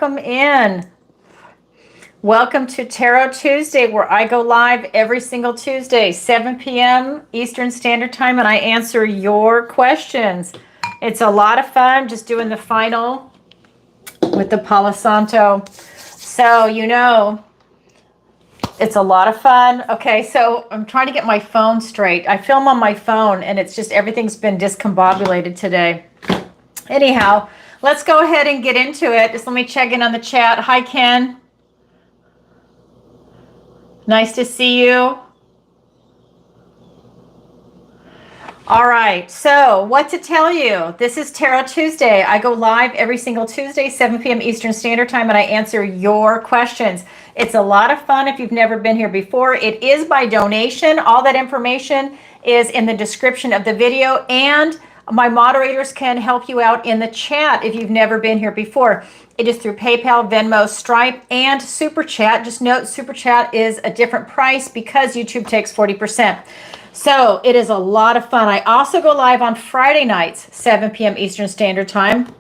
welcome in. Welcome to Tarot Tuesday, where I go live every single Tuesday, 7 p.m. Eastern Standard Time, and I answer your questions. It's a lot of fun just doing the final with the Palo Santo. So, you know, it's a lot of fun. Okay, so I'm trying to get my phone straight. I film on my phone, and it's just everything's been discombobulated today. Anyhow, let's go ahead and get into it. Just let me check in on the chat. Hi, Ken. Nice to see you. All right, so what to tell you? This is Tarot Tuesday. I go live every single Tuesday, 7 p.m. Eastern Standard Time, and I answer your questions. It's a lot of fun if you've never been here before. It is by donation. All that information is in the description of the video, and my moderators can help you out in the chat if you've never been here before. It is through PayPal, Venmo, Stripe, and SuperChat. Just note SuperChat is a different price because YouTube takes 40%. So it is a lot of fun. I also go live on Friday nights, 7 p.m. Eastern Standard Time.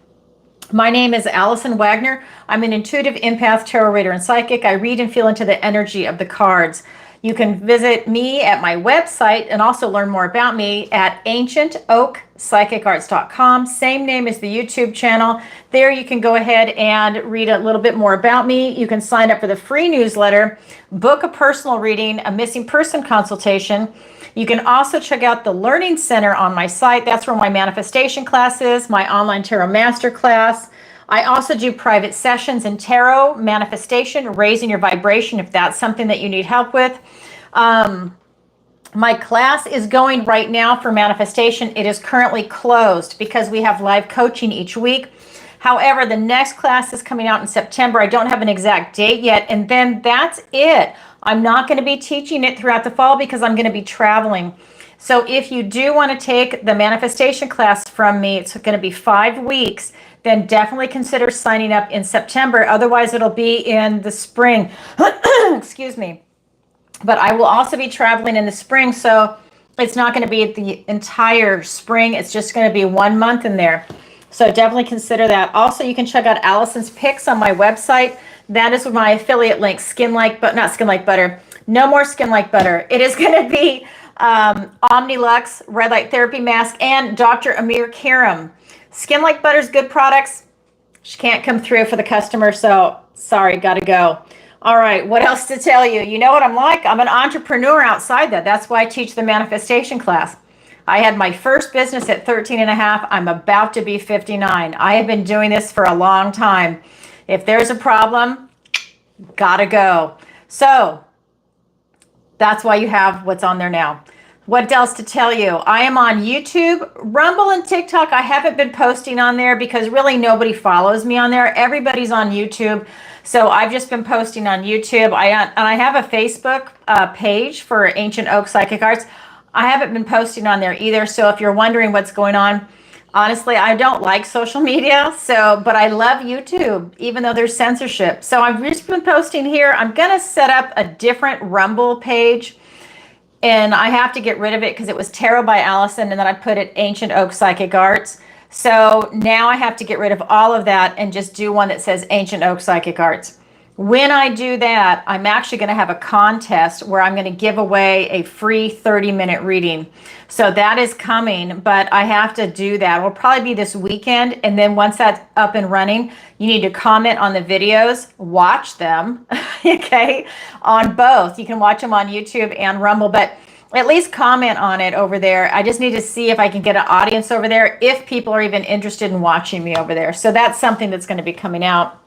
My name is Alison Wagner. I'm an intuitive empath, tarot reader, and psychic. I read and feel into the energy of the cards. You can visit me at my website and also learn more about me at ancientoakpsychicarts.com. Same name as the YouTube channel. There you can go ahead and read a little bit more about me. You can sign up for the free newsletter, book a personal reading, a missing person consultation. You can also check out the Learning Center on my site. That's where my manifestation class is, my online tarot masterclass. I also do private sessions in tarot, manifestation, raising your vibration if that's something that you need help with. My class is going right now for manifestation. It is currently closed because we have live coaching each week. However, the next class is coming out in September. I don't have an exact date yet, and then that's it. I'm not going to be teaching it throughout the fall because I'm going to be traveling. So if you do want to take the manifestation class from me, it's going to be 5 weeks. Then definitely consider signing up in September. Otherwise, it'll be in the spring. Excuse me. But I will also be traveling in the spring, so it's not going to be the entire spring. It's just going to be 1 month in there. So definitely consider that. Also, you can check out Alison's picks on my website. That is my affiliate link, not Skin Like Butter. No more Skin Like Butter. It is going to be Omnilux, Red Light Therapy Mask, and Dr. Amir Karim. Skin Like Butter's good products. She can't come through for the customer, so sorry, gotta go. All right, what else to tell you? You know what I'm like? I'm an entrepreneur outside that. That's why I teach the manifestation class. I had my first business at 13 and a half. I'm about to be 59. I have been doing this for a long time. If there's a problem, gotta go. So that's why you have what's on there now. What else to tell you? I am on YouTube, Rumble, and TikTok. I haven't been posting on there because really nobody follows me on there. Everybody's on YouTube. So I've just been posting on YouTube. I have a Facebook page for Ancient Oak Psychic Arts. I haven't been posting on there either. So if you're wondering what's going on, honestly, I don't like social media, but I love YouTube, even though there's censorship. So I've just been posting here. I'm going to set up a different Rumble page, and I have to get rid of it because it was Tarot by Alison, and then I put it Ancient Oak Psychic Arts. So now I have to get rid of all of that and just do one that says Ancient Oak Psychic Arts. When I do that, I'm actually going to have a contest where I'm going to give away a free 30-minute reading. So that is coming, but I have to do that. It'll probably be this weekend, and then once that's up and running, you need to comment on the videos, watch them, okay, on both. You can watch them on YouTube and Rumble, but at least comment on it over there. I just need to see if I can get an audience over there, if people are even interested in watching me over there. So that's something that's going to be coming out.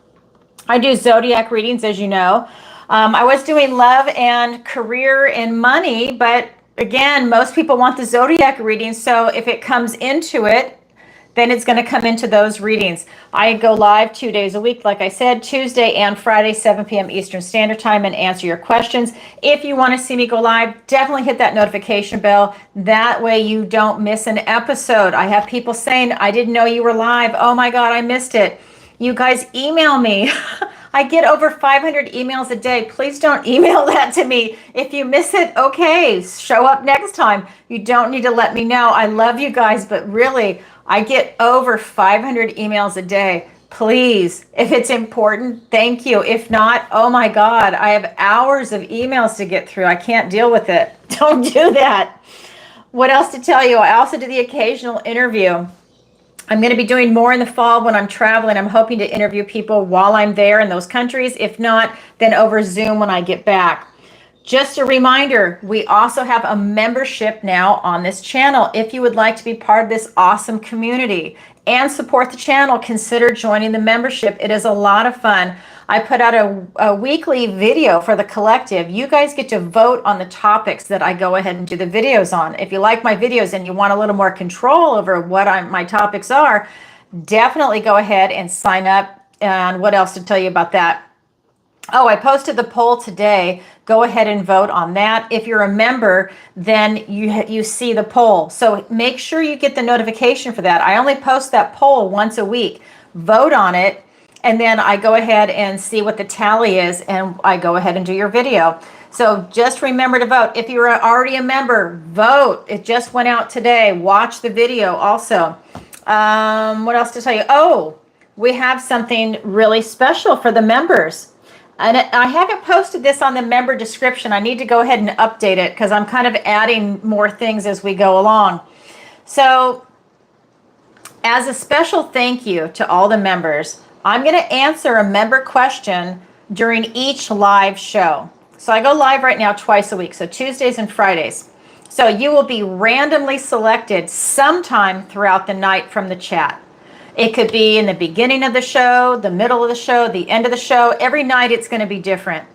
I do Zodiac readings, as you know. I was doing love and career and money, but again, most people want the Zodiac readings. So if it comes into it, then it's going to come into those readings. I go live 2 days a week, like I said, Tuesday and Friday, 7 p.m. Eastern Standard Time, and answer your questions. If you want to see me go live, definitely hit that notification bell. That way you don't miss an episode. I have people saying, I didn't know you were live. Oh my God, I missed it. You guys email me. I get over 500 emails a day. Please don't email that to me. If you miss it, okay, show up next time. You don't need to let me know. I love you guys, but really, I get over 500 emails a day. Please, if it's important, thank you. If not, oh my God, I have hours of emails to get through. I can't deal with it. Don't do that. What else to tell you? I also do the occasional interview. I'm going to be doing more in the fall when I'm traveling. I'm hoping to interview people while I'm there in those countries. If not, then over Zoom when I get back. Just a reminder, we also have a membership now on this channel. If you would like to be part of this awesome community and support the channel, consider joining the membership. It is a lot of fun. I put out a weekly video for the collective. You guys get to vote on the topics that I go ahead and do the videos on. If you like my videos and you want a little more control over what my topics are, definitely go ahead and sign up. And what else to tell you about that? Oh, I posted the poll today. Go ahead and vote on that. If you're a member, then you see the poll. So make sure you get the notification for that. I only post that poll once a week. Vote on it, and then I go ahead and see what the tally is, and I go ahead and do your video. So just remember to vote. If you're already a member, vote. It just went out today. Watch the video also. What else to tell you? Oh, we have something really special for the members. And I haven't posted this on the member description. I need to go ahead and update it because I'm kind of adding more things as we go along. So as a special thank you to all the members, I'm going to answer a member question during each live show. So I go live right now twice a week, so Tuesdays and Fridays. So you will be randomly selected sometime throughout the night from the chat. It could be in the beginning of the show, the middle of the show, the end of the show. Every night it's going to be different.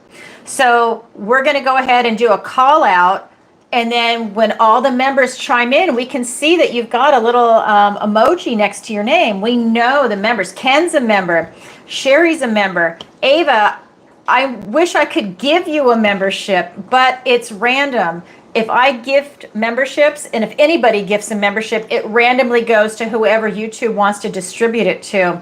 So we're going to go ahead and do a call out. And then when all the members chime in, we can see that you've got a little emoji next to your name. We know the members. Ken's a member. Sherry's a member. Ava, I wish I could give you a membership, but it's random. If I gift memberships, and if anybody gifts a membership, it randomly goes to whoever YouTube wants to distribute it to.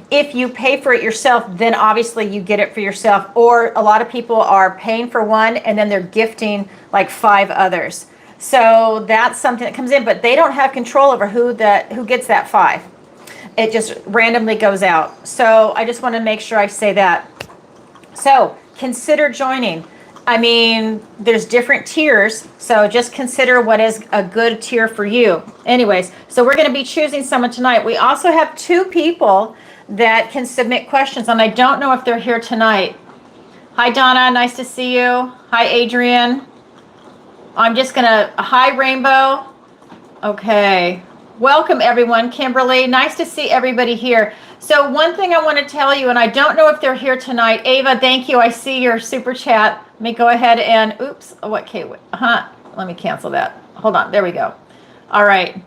If you pay for it yourself, then obviously you get it for yourself. Or a lot of people are paying for one and then they're gifting like 5 others. So that's something that comes in, but they don't have control over who gets that 5. It just randomly goes out. So I just want to make sure I say that. So consider joining. I mean, there's different tiers, so just consider what is a good tier for you. Anyways, so we're going to be choosing someone tonight. We also have 2 people that can submit questions, and I don't know if they're here tonight. Hi, Donna. Nice to see you. Hi, Adrian. I'm just going to... Hi, Rainbow. Okay. Welcome, everyone. Kimberly, nice to see everybody here. So one thing I want to tell you, and I don't know if they're here tonight. Ava, thank you. I see your super chat. Let me go ahead and, oops, what, okay, let me cancel that. Hold on, there we go. All right.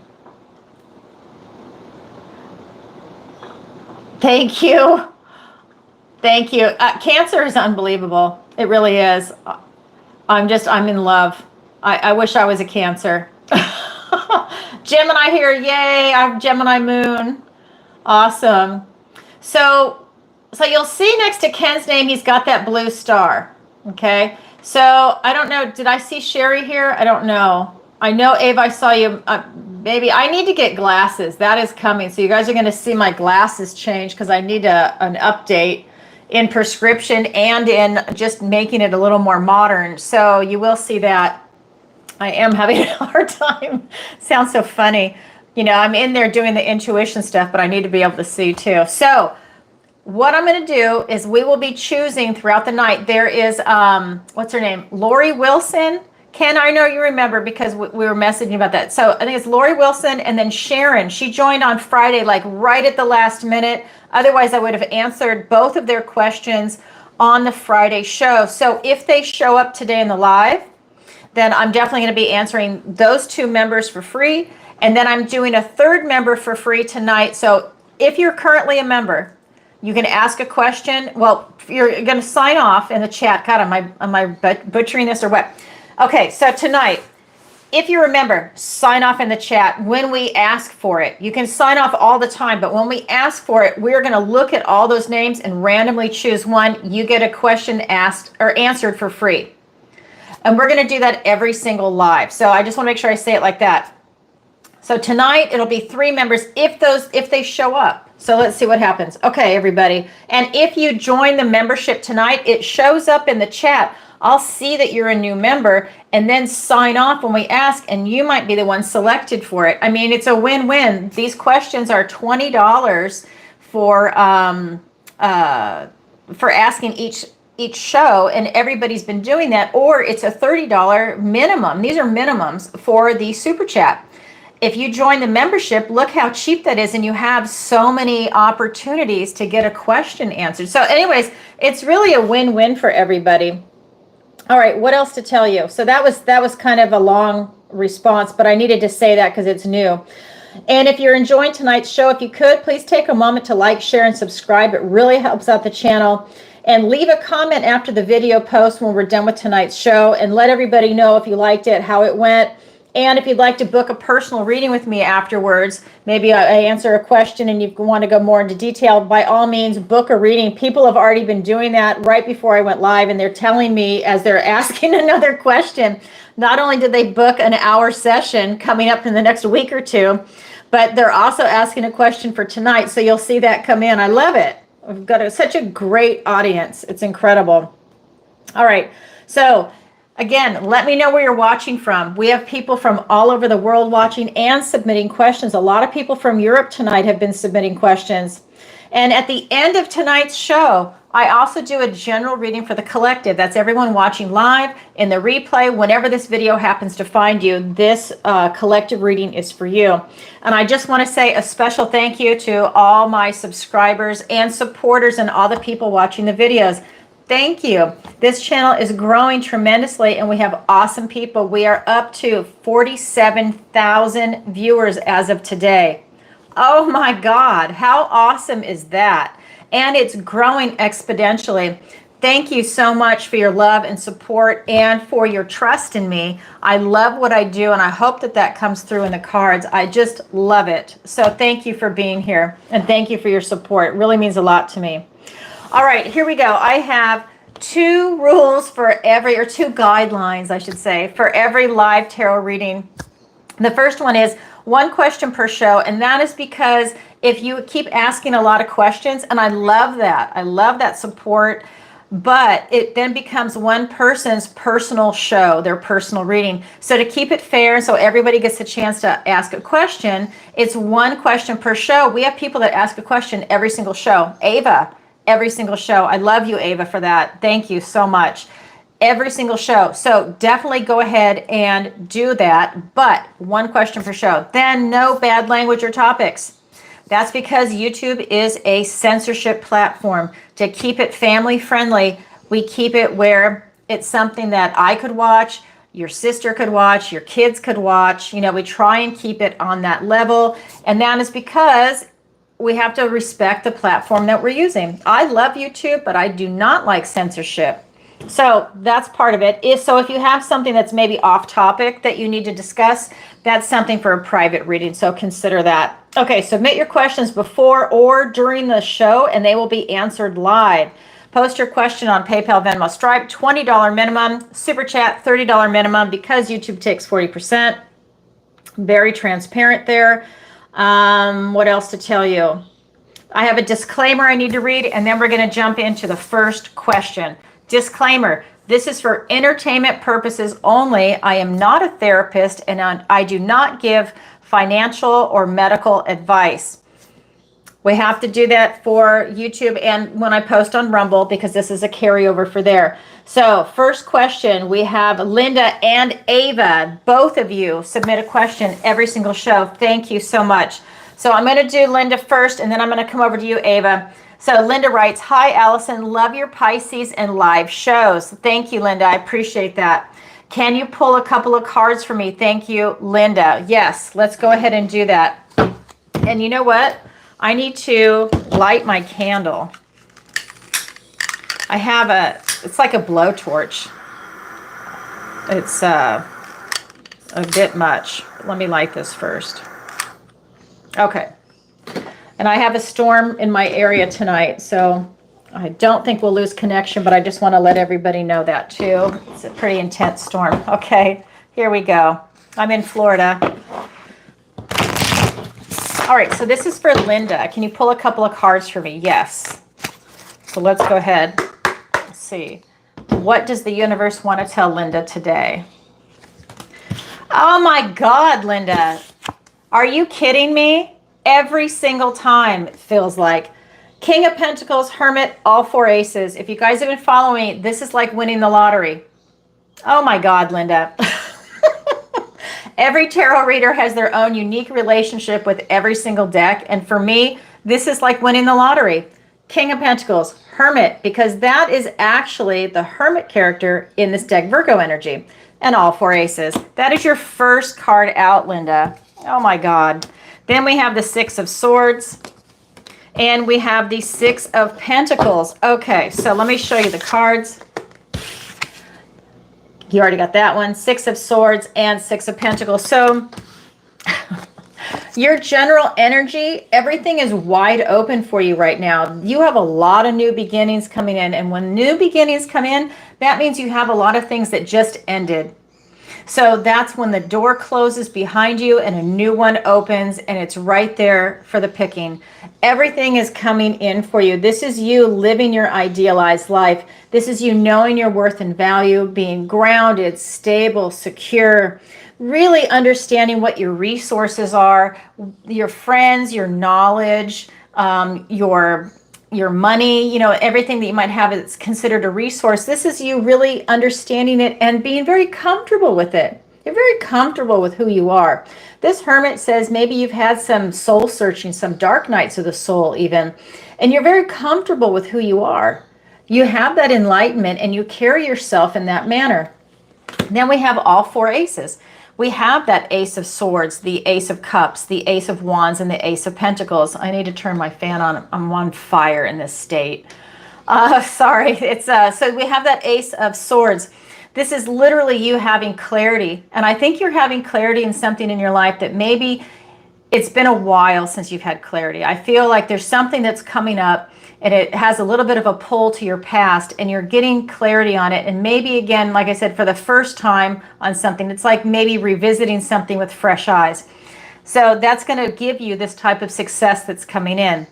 Thank you. Thank you. Cancer is unbelievable. It really is. I'm in love. I wish I was a Cancer. Gemini here, yay, I'm Gemini moon. Awesome. So you'll see next to Ken's name, he's got that blue star. Okay, so I don't know, did I see Sherry here? I don't know. I know, Ava, I saw you. Baby, I need to get glasses. That is coming. So you guys are going to see my glasses change because I need an update in prescription and in just making it a little more modern. So you will see that. I am having a hard time. Sounds so funny. You know, I'm in there doing the intuition stuff, but I need to be able to see too. So what I'm going to do is we will be choosing throughout the night. There is, what's her name? Lori Wilson. Ken, I know you remember because we were messaging about that. So I think it's Lori Wilson and then Sharon. She joined on Friday, like right at the last minute. Otherwise, I would have answered both of their questions on the Friday show. So if they show up today in the live, then I'm definitely going to be answering those 2 members for free. And then I'm doing a 3rd member for free tonight. So if you're currently a member, you can ask a question. Well, you're going to sign off in the chat. God, am I butchering this or what? Okay, so tonight, if you remember, sign off in the chat when we ask for it. You can sign off all the time, but when we ask for it, we're going to look at all those names and randomly choose one. You get a question asked or answered for free. And we're going to do that every single live. So I just want to make sure I say it like that. So tonight, it'll be 3 members if they show up. So let's see what happens. Okay, everybody. And if you join the membership tonight, it shows up in the chat. I'll see that you're a new member and then sign off when we ask, and you might be the one selected for it. I mean, it's a win-win. These questions are $20 for asking each show, and everybody's been doing that, or it's a $30 minimum. These are minimums for the super chat. If you join the membership, look how cheap that is, and you have so many opportunities to get a question answered. So anyways, it's really a win-win for everybody. All right, what else to tell you? So that was kind of a long response, but I needed to say that because it's new. And if you're enjoying tonight's show, if you could, please take a moment to like, share, and subscribe. It really helps out the channel. And leave a comment after the video post when we're done with tonight's show, and let everybody know if you liked it, how it went. And if you'd like to book a personal reading with me afterwards, maybe I answer a question and you want to go more into detail, by all means, book a reading. People have already been doing that right before I went live, and they're telling me as they're asking another question, not only did they book an hour session coming up in the next week or two, but they're also asking a question for tonight. So you'll see that come in. I love it. We've got such a great audience. It's incredible. All right. So again, let me know where you're watching from. We have people from all over the world watching and submitting questions. A lot of people from Europe tonight have been submitting questions. And at the end of tonight's show, I also do a general reading for the collective. That's everyone watching live, in the replay, whenever this video happens to find you. This collective reading is for you. And I just want to say a special thank you to all my subscribers and supporters and all the people watching the videos. Thank you. This channel is growing tremendously, and we have awesome people. We are up to 47,000 viewers as of today. Oh my God, how awesome is that? And it's growing exponentially. Thank you so much for your love and support and for your trust in me. I love what I do, and I hope that that comes through in the cards. I just love it. So thank you for being here, and thank you for your support. It really means a lot to me. All right, here we go. I have two rules for every, or two guidelines, I should say, for every live tarot reading. The first one is one question per show, and that is because if you keep asking a lot of questions, and I love that support, but it then becomes one person's personal show, their personal reading. So to keep it fair, so everybody gets a chance to ask a question, it's one question per show. We have people that ask a question every single show. Ava, every single show. I love you, Ava, for that. Thank you so much. Every single show. So definitely go ahead and do that, but one question per show. Then no bad language or topics. That's because YouTube is a censorship platform. To keep it family friendly, we keep it where it's something that I could watch, your sister could watch, your kids could watch. You know, we try and keep it on that level. And that is because we have to respect the platform that we're using. I love YouTube, but I do not like censorship. So that's part of it. So if you have something that's maybe off topic that you need to discuss, that's something for a private reading. So consider that. Okay, submit your questions before or during the show, and they will be answered live. Post your question on PayPal, Venmo, Stripe, $20 minimum, Super Chat, $30 minimum, because YouTube takes 40%. Very transparent there. What else to tell you? I have a disclaimer I need to read, and then we're going to jump into the first question. Disclaimer, this is for entertainment purposes only. I am not a therapist, and I do not give financial or medical advice. We have to do that for YouTube and when I post on Rumble, because this is a carryover for there. So first question, we have Linda and Ava. Both of you submit a question every single show. Thank you so much. So I'm going to do Linda first, and then I'm going to come over to you, Ava. So Linda writes, hi, Alison. Love your Pisces and live shows. Thank you, Linda. I appreciate that. Can you pull a couple of cards for me? Thank you, Linda. Yes, let's go ahead and do that. And you know what? I need to light my candle. I have it's like a blowtorch. It's a bit much. Let me light this first. Okay. And I have a storm in my area tonight, so I don't think we'll lose connection, but I just want to let everybody know that too. It's a pretty intense storm. Okay, here we go. I'm in Florida. All right, so this is for Linda. Can you pull a couple of cards for me? Yes. So let's go ahead. Let's see. What does the universe want to tell Linda today? Oh my God, Linda. Are you kidding me? Every single time it feels like. King of Pentacles, Hermit, all 4 aces. If you guys have been following me, this is like winning the lottery. Oh my God, Linda. Every tarot reader has their own unique relationship with every single deck. And for me, this is like winning the lottery. King of Pentacles, Hermit, because that is actually the Hermit character in this deck, Virgo energy. And all 4 aces. That is your first card out, Linda. Oh my God. Then we have the 6 of Swords. And we have the 6 of Pentacles. Okay, so let me show you the cards. You already got that one. 6 of Swords and 6 of Pentacles. So your general energy, everything is wide open for you right now. You have a lot of new beginnings coming in. And when new beginnings come in, that means you have a lot of things that just ended. So that's when the door closes behind you and a new one opens, and it's right there for the picking. Everything is coming in for you. This is you living your idealized life. This is you knowing your worth and value, being grounded, stable, secure, really understanding what your resources are, your friends, your knowledge, your money, you know, everything that you might have is considered a resource. This is you really understanding it and being very comfortable with it. You're very comfortable with who you are. This Hermit says maybe you've had some soul searching, some dark nights of the soul even, and you're very comfortable with who you are. You have that enlightenment and you carry yourself in that manner. Then we have all 4 aces. We have that Ace of Swords, the Ace of Cups, the Ace of Wands, and the Ace of Pentacles. I need to turn my fan on. I'm on fire in this state. Sorry. It's so we have that Ace of Swords. This is literally you having clarity. And I think you're having clarity in something in your life that maybe it's been a while since you've had clarity. I feel like there's something that's coming up and it has a little bit of a pull to your past and you're getting clarity on it. And maybe again, like I said, for the first time on something, it's like maybe revisiting something with fresh eyes. So that's going to give you this type of success that's coming in.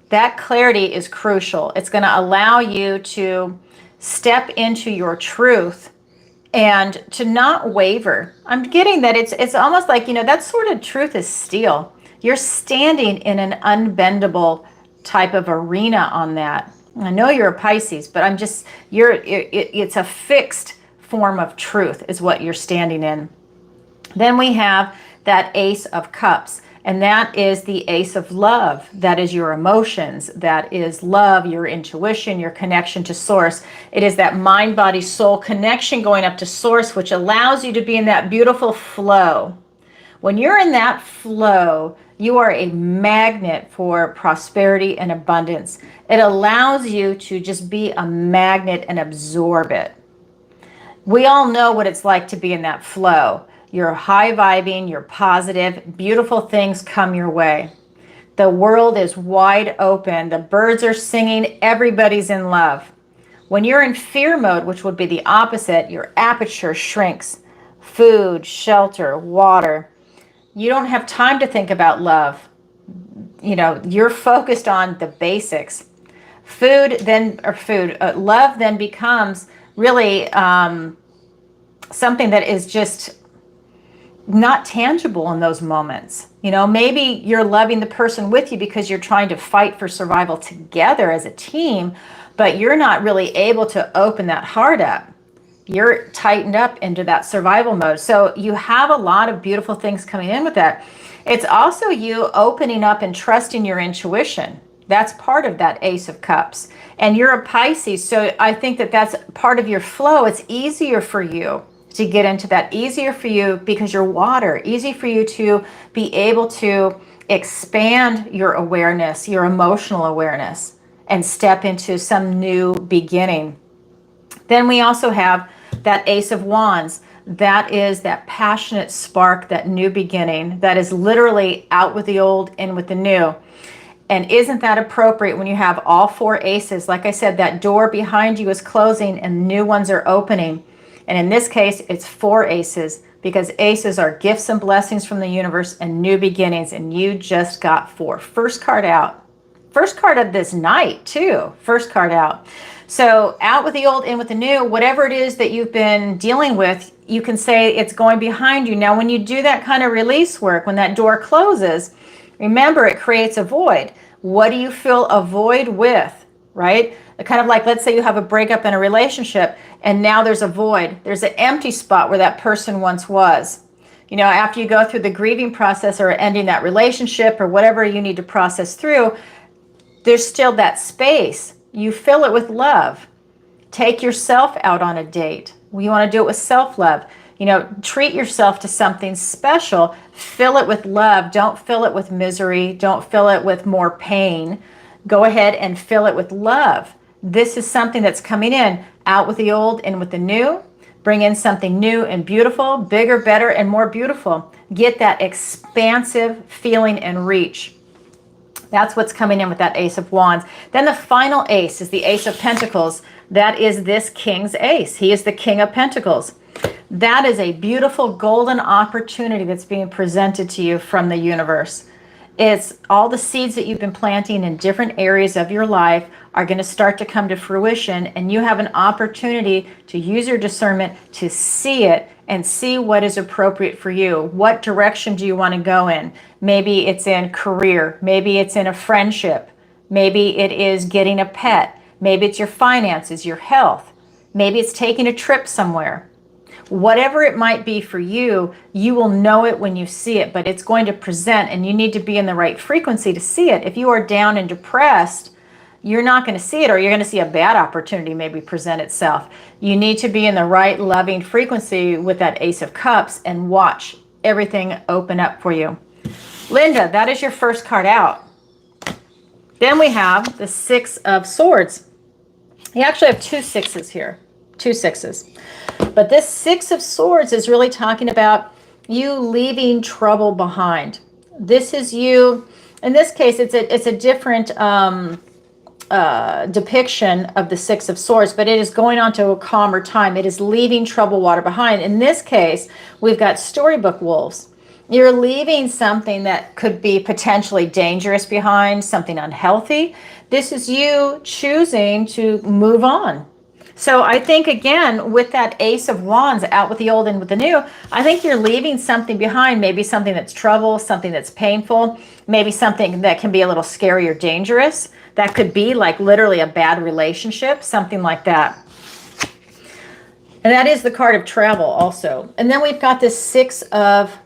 That clarity is crucial. It's going to allow you to step into your truth and to not waver. I'm getting that it's almost like, you know, that sort of truth is steel. You're standing in an unbendable type of arena on that. I know you're a Pisces, but I'm just, it's a fixed form of truth is what you're standing in. Then we have that Ace of Cups, and that is the Ace of Love. That is your emotions. That is love, your intuition, your connection to source. It is that mind, body, soul connection going up to source, which allows you to be in that beautiful flow. When you're in that flow, you are a magnet for prosperity and abundance. It allows you to just be a magnet and absorb it. We all know what it's like to be in that flow. You're high vibing, you're positive, beautiful things come your way. The world is wide open. The birds are singing, everybody's in love. When you're in fear mode, which would be the opposite, your aperture shrinks. Food, shelter, water. You don't have time to think about love. You know, you're focused on the basics. Love then becomes really something that is just not tangible in those moments. You know, maybe you're loving the person with you because you're trying to fight for survival together as a team, but you're not really able to open that heart up. You're tightened up into that survival mode. So you have a lot of beautiful things coming in with that. It's also you opening up and trusting your intuition. That's part of that Ace of Cups. And you're a Pisces, so I think that that's part of your flow. It's easier for you to get into that, easier for you because you're water, easy for you to be able to expand your awareness, your emotional awareness, and step into some new beginning. Then we also have that Ace of Wands. That is that passionate spark, that new beginning, that is literally out with the old, in with the new. And isn't that appropriate when you have all 4 aces? Like I said, that door behind you is closing and new ones are opening. And in this case, it's 4 aces because aces are gifts and blessings from the universe and new beginnings, and you just got 4. First card out. First card of this night, too. First card out. So out with the old, in with the new. Whatever it is that you've been dealing with, you can say it's going behind you. Now, when you do that kind of release work, when that door closes, remember, it creates a void. What do you fill a void with, right? Kind of like, let's say you have a breakup in a relationship, and now there's a void. There's an empty spot where that person once was. You know, after you go through the grieving process or ending that relationship or whatever you need to process through, there's still that space. You fill it with love. Take yourself out on a date. You want to do it with self-love. You know, treat yourself to something special. Fill it with love. Don't fill it with misery. Don't fill it with more pain. Go ahead and fill it with love. This is something that's coming in. Out with the old, in with the new. Bring in something new and beautiful, bigger, better, and more beautiful. Get that expansive feeling and reach. That's what's coming in with that Ace of Wands. Then the final ace is the Ace of Pentacles. That is this King's ace. He is the King of Pentacles. That is a beautiful golden opportunity that's being presented to you from the universe. It's all the seeds that you've been planting in different areas of your life are going to start to come to fruition, and you have an opportunity to use your discernment to see it and see what is appropriate for you. What direction do you want to go in? Maybe it's in career. Maybe it's in a friendship. Maybe it is getting a pet. Maybe it's your finances, your health. Maybe it's taking a trip somewhere. Whatever it might be for you, you will know it when you see it, but it's going to present, and you need to be in the right frequency to see it. If you are down and depressed, you're not going to see it, or you're going to see a bad opportunity maybe present itself. You need to be in the right loving frequency with that Ace of Cups and watch everything open up for you. Linda, that is your first card out. Then we have the Six of Swords. You actually have 2 sixes here, 2 sixes. But this Six of Swords is really talking about you leaving trouble behind. This is you. In this case, it's a different depiction of the Six of Swords, but it is going on to a calmer time. It is leaving troubled water behind. In this case, we've got storybook wolves. You're leaving something that could be potentially dangerous behind, something unhealthy. This is you choosing to move on. So I think, again, with that Ace of Wands, out with the old and with the new, I think you're leaving something behind, maybe something that's trouble, something that's painful, maybe something that can be a little scary or dangerous. That could be like literally a bad relationship, something like that. And that is the card of travel also. And then we've got this Six of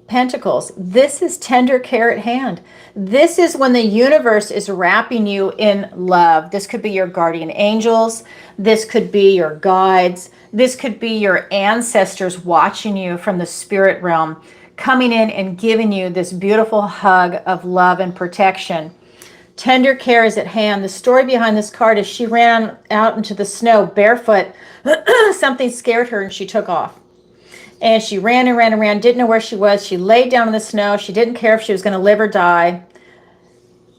Pentacles. This is tender care at hand. This is when the universe is wrapping you in love. This could be your guardian angels. This could be your guides. This could be your ancestors watching you from the spirit realm, coming in and giving you this beautiful hug of love and protection. Tender care is at hand. The story behind this card is she ran out into the snow barefoot. Something scared her and she took off. And she ran and ran and ran, didn't know where she was. She laid down in the snow. She didn't care if she was going to live or die.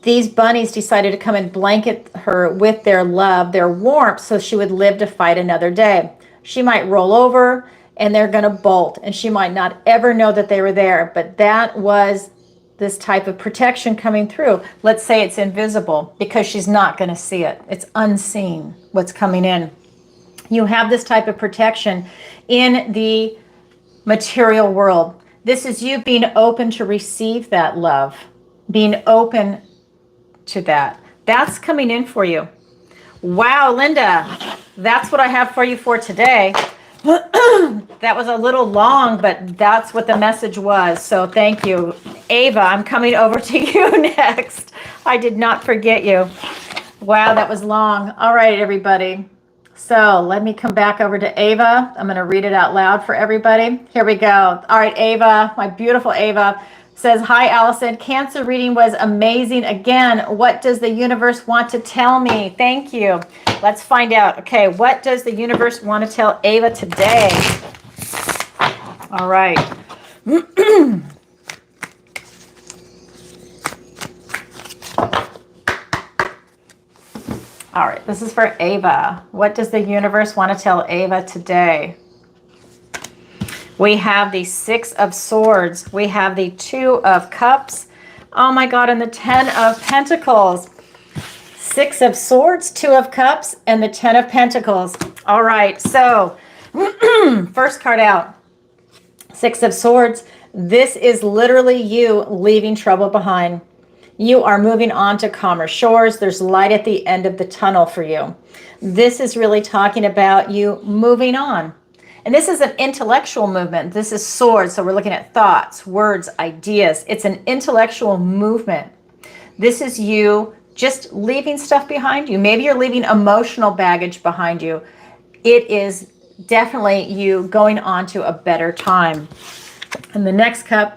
These bunnies decided to come and blanket her with their love, their warmth, so she would live to fight another day. She might roll over and they're going to bolt, and she might not ever know that they were there. But that was this type of protection coming through. Let's say it's invisible because she's not going to see it. It's unseen what's coming in. You have this type of protection in the material world. This is you being open to receive that love, being open to that. That's coming in for you. Wow, Linda, that's what I have for you for today. That was a little long, but that's what the message was. So thank you. Ava, I'm coming over to you next. I did not forget you. Wow, that was long. All right, everybody. So let me come back over to Ava. I'm going to read it out loud for everybody. Here we go. All right, Ava, my beautiful Ava says, hi, Alison. Cancer reading was amazing. Again, what does the universe want to tell me? Thank you. Let's find out. Okay, what does the universe want to tell Ava today? All right. All right, this is for Ava. What does the universe want to tell Ava today? We have the Six of Swords. We have the Two of Cups. Oh my God, and the Ten of Pentacles. Six of Swords, Two of Cups, and the Ten of Pentacles. All right, so first card out, Six of Swords. This is literally you leaving trouble behind. You are moving on to calmer shores. There's light at the end of the tunnel for you. This is really talking about you moving on. And this is an intellectual movement. This is swords, so we're looking at thoughts, words, ideas. It's an intellectual movement. This is you just leaving stuff behind you. Maybe you're leaving emotional baggage behind you. It is definitely you going on to a better time. And the next card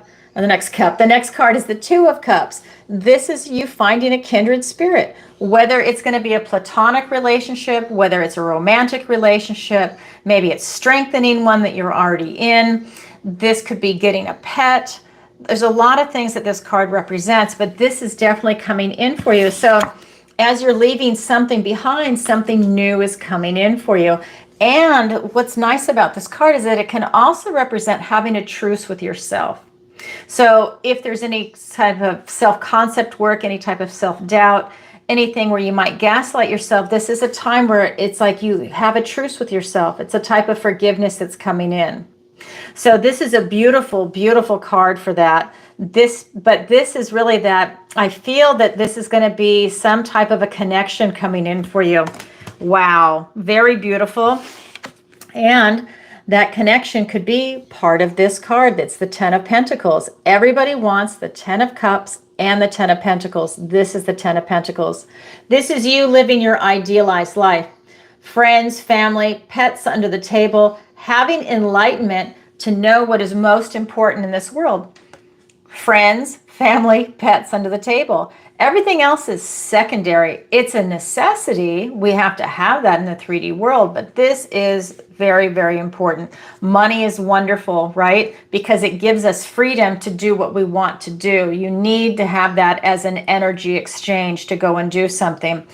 is the Two of Cups. This is you finding a kindred spirit, whether it's going to be a platonic relationship, whether it's a romantic relationship, maybe it's strengthening one that you're already in. This could be getting a pet. There's a lot of things that this card represents, but this is definitely coming in for you. So as you're leaving something behind, something new is coming in for you. And what's nice about this card is that it can also represent having a truce with yourself. So if there's any type of self-concept work, any type of self-doubt, anything where you might gaslight yourself, this is a time where it's like you have a truce with yourself. It's a type of forgiveness that's coming in. So this is a beautiful, beautiful card for that. But this is really that, I feel that this is going to be some type of a connection coming in for you. Wow, very beautiful. And that connection could be part of this card. That's the Ten of Pentacles. Everybody wants the Ten of Cups and the Ten of Pentacles. This is the Ten of Pentacles. This is you living your idealized life. Friends, family, pets under the table, having enlightenment to know what is most important in this world. Friends, family, pets under the table. Everything else is secondary. It's a necessity. We have to have that in the 3D world, but this is very, very important. Money is wonderful, right? Because it gives us freedom to do what we want to do. You need to have that as an energy exchange to go and do something.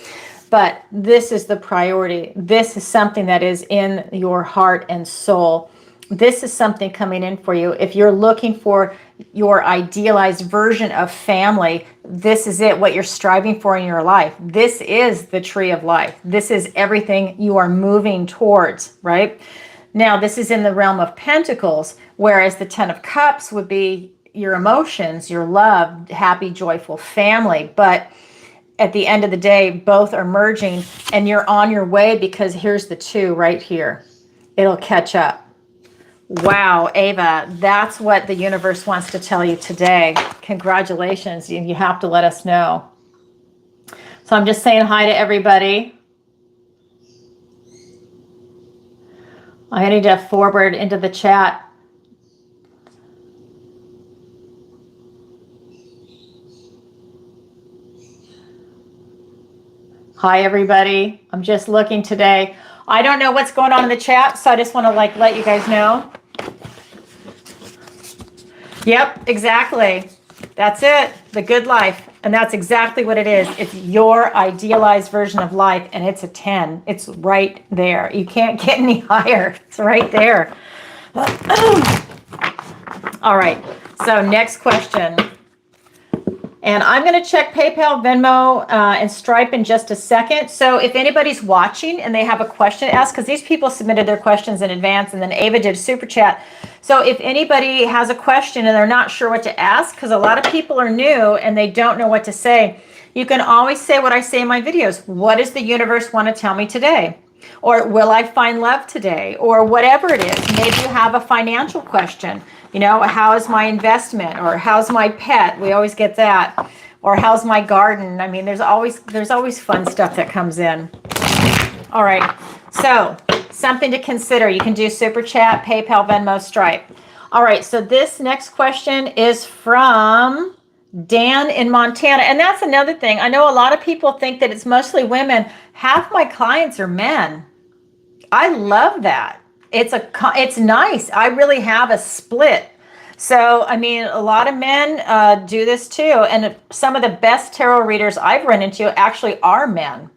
But this is the priority. This is something that is in your heart and soul. This is something coming in for you. If you're looking for your idealized version of family, this is it, what you're striving for in your life. This is the tree of life. This is everything you are moving towards, right? Now, this is in the realm of pentacles, whereas the Ten of Cups would be your emotions, your love, happy, joyful family. But at the end of the day, both are merging and you're on your way, because here's the two right here. It'll catch up. Wow, Ava, that's what the universe wants to tell you today. Congratulations. You have to let us know. So I'm just saying hi to everybody. I need to forward into the chat. Hi, everybody. I'm just looking today. I don't know what's going on in the chat, so I just want to let you guys know. Yep, exactly. That's it. The good life. And that's exactly what it is. It's your idealized version of life, and it's a 10. It's right there. You can't get any higher. It's right there. All right. So next question. And I'm going to check PayPal, Venmo, and Stripe in just a second. So if anybody's watching and they have a question to ask, because these people submitted their questions in advance, and then Ava did super chat. So if anybody has a question and they're not sure what to ask, because a lot of people are new and they don't know what to say, you can always say what I say in my videos. What does the universe want to tell me today? Or will I find love today? Or whatever it is. Maybe you have a financial question. You know, how's my investment? Or how's my pet? We always get that. Or how's my garden? I mean, there's always fun stuff that comes in. All right. So something to consider. You can do Super Chat, PayPal, Venmo, Stripe. All right. So this next question is from Dan in Montana. And that's another thing. I know a lot of people think that it's mostly women. Half my clients are men. I love that. It's nice. I really have a split. So, I mean, a lot of men do this too. And some of the best tarot readers I've run into actually are men.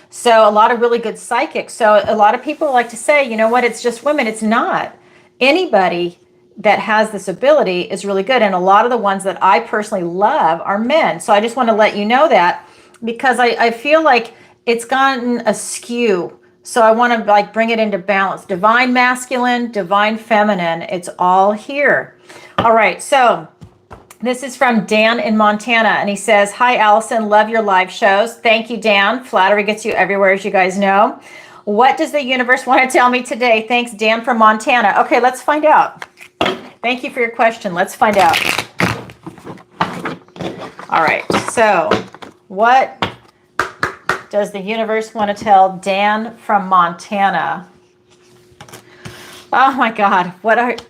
So a lot of really good psychics. So a lot of people like to say, you know what, it's just women. It's not. Anybody that has this ability is really good. And a lot of the ones that I personally love are men. So I just want to let you know that, because I feel like it's gotten askew. So I want to like bring it into balance. Divine masculine, divine feminine, it's all here. All right, so this is from Dan in Montana, and he says, hi, Alison, love your live shows. Thank you, Dan. Flattery gets you everywhere, as you guys know. What does the universe want to tell me today? Thanks, Dan from Montana. Okay, let's find out. Thank you for your question. Let's find out. All right, so what does the universe want to tell Dan from Montana? Oh my God,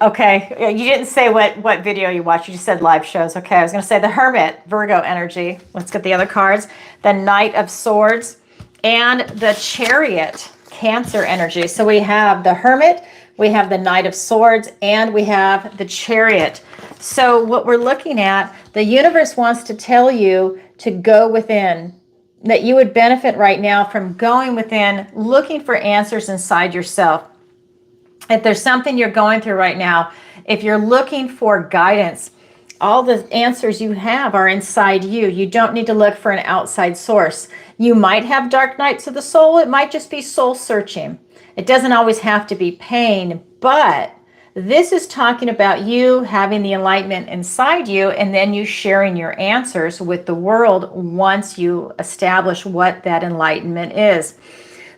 okay, you didn't say what video you watched, you just said live shows. Okay, I was going to say the Hermit, Virgo energy. Let's get the other cards. The Knight of Swords and the Chariot, Cancer energy. So we have the Hermit, we have the Knight of Swords, and we have the Chariot. So what we're looking at, the universe wants to tell you to go within, that you would benefit right now from going within, looking for answers inside yourself. If there's something you're going through right now, if you're looking for guidance, all the answers you have are inside you. You don't need to look for an outside source. You might have dark nights of the soul. It might just be soul searching. It doesn't always have to be pain, but this is talking about you having the enlightenment inside you and then you sharing your answers with the world once you establish what that enlightenment is.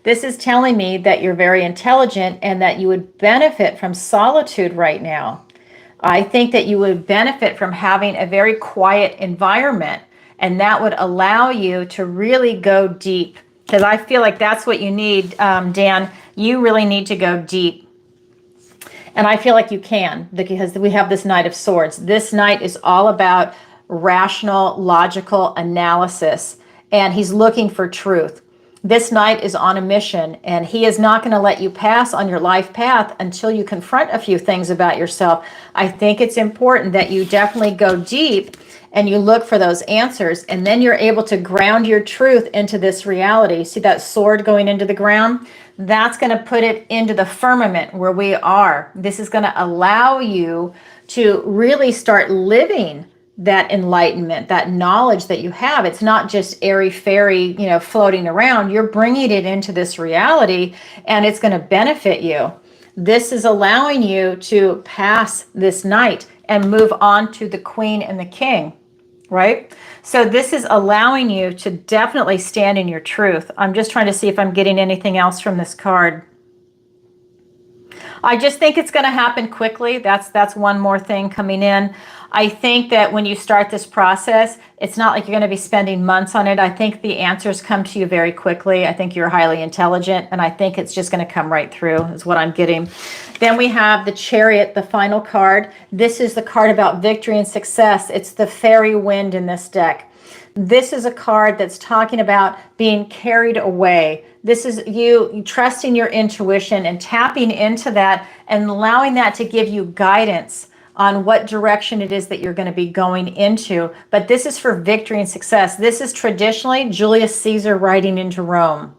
This is telling me that you're very intelligent and that you would benefit from solitude right now. I think that you would benefit from having a very quiet environment, and that would allow you to really go deep. Because I feel like that's what you need, Dan. You really need to go deep. And I feel like you can, because we have this Knight of Swords. This Knight is all about rational, logical analysis, and he's looking for truth. This Knight is on a mission, and he is not going to let you pass on your life path until you confront a few things about yourself. I think it's important that you definitely go deep and you look for those answers, and then you're able to ground your truth into this reality. See that sword going into the ground? That's going to put it into the firmament where we are. This is going to allow you to really start living that enlightenment, that knowledge that you have. It's not just airy-fairy, floating around. You're bringing it into this reality, and it's going to benefit you. This is allowing you to pass this night and move on to the Queen and the King, right? So this is allowing you to definitely stand in your truth. I'm just trying to see if I'm getting anything else from this card. I just think it's going to happen quickly. That's one more thing coming in. I think that when you start this process, it's not like you're going to be spending months on it. I think the answers come to you very quickly. I think you're highly intelligent, and I think it's just going to come right through is what I'm getting. Then we have the Chariot, the final card. This is the card about victory and success. It's the fairy wind in this deck. This is a card that's talking about being carried away. This is you trusting your intuition and tapping into that and allowing that to give you guidance on what direction it is that you're going to be going into. But this is for victory and success. This is traditionally Julius Caesar riding into Rome.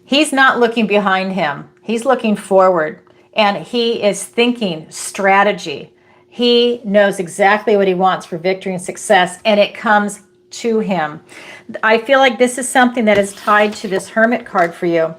He's not looking behind him. He's looking forward, and he is thinking strategy. He knows exactly what he wants for victory and success, and it comes to him. I feel like this is something that is tied to this Hermit card for you.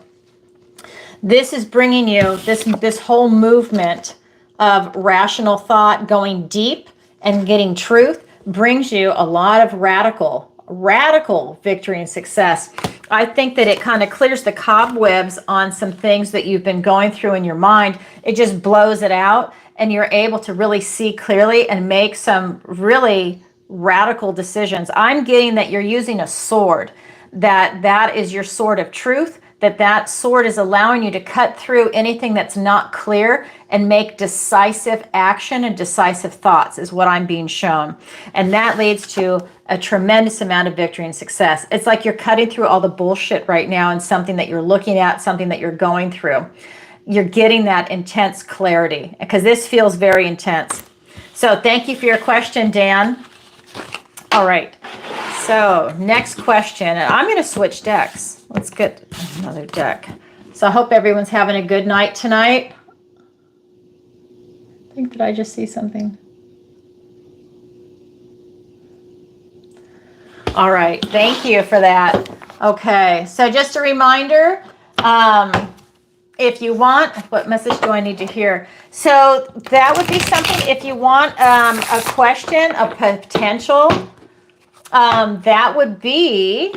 This is bringing you this whole movement of rational thought, going deep and getting truth, brings you a lot of radical victory and success. I think that it kind of clears the cobwebs on some things that you've been going through in your mind. It just blows it out, and you're able to really see clearly and make some really radical decisions. I'm getting that you're using a sword, that is your sword of truth, that sword is allowing you to cut through anything that's not clear and make decisive action and decisive thoughts is what I'm being shown. And that leads to a tremendous amount of victory and success. It's like you're cutting through all the bullshit right now and something that you're looking at, something that you're going through. You're getting that intense clarity because this feels very intense. So thank you for your question, Dan. All right, so next question, and I'm going to switch decks. Let's get another deck. So I hope everyone's having a good night tonight. think, did I just see something? All right, thank you for that. Okay, so just a reminder, if you want, what message do I need to hear? So that would be something, if you want a question, a potential, that would be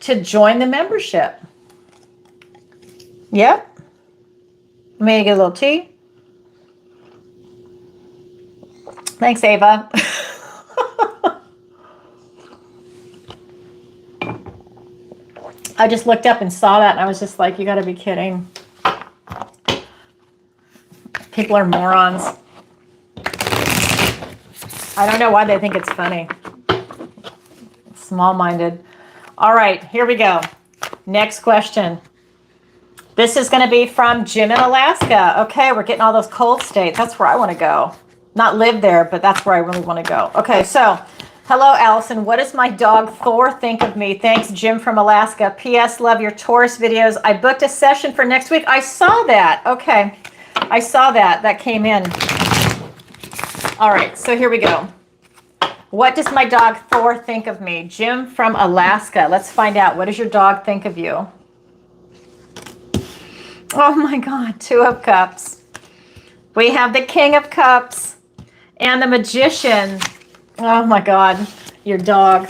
to join the membership. Yep. May I get a little tea? Thanks, Ava. I just looked up and saw that and I was just like, you gotta be kidding. People are morons. I don't know why they think it's funny. Small-minded. All right, here we go. Next question. This is gonna be from Jim in Alaska. Okay, we're getting all those cold states. That's where I wanna go. Not live there, but that's where I really wanna go. Okay, so hello, Alison. What does my dog Thor think of me? Thanks, Jim from Alaska. P.S. Love your Taurus videos. I booked a session for next week. I saw that. Okay. I saw that. That came in. All right. So here we go. What does my dog Thor think of me? Jim from Alaska. Let's find out. What does your dog think of you? Oh, my God. 2 of Cups. We have the King of Cups and the Magician. Oh my God, your dog.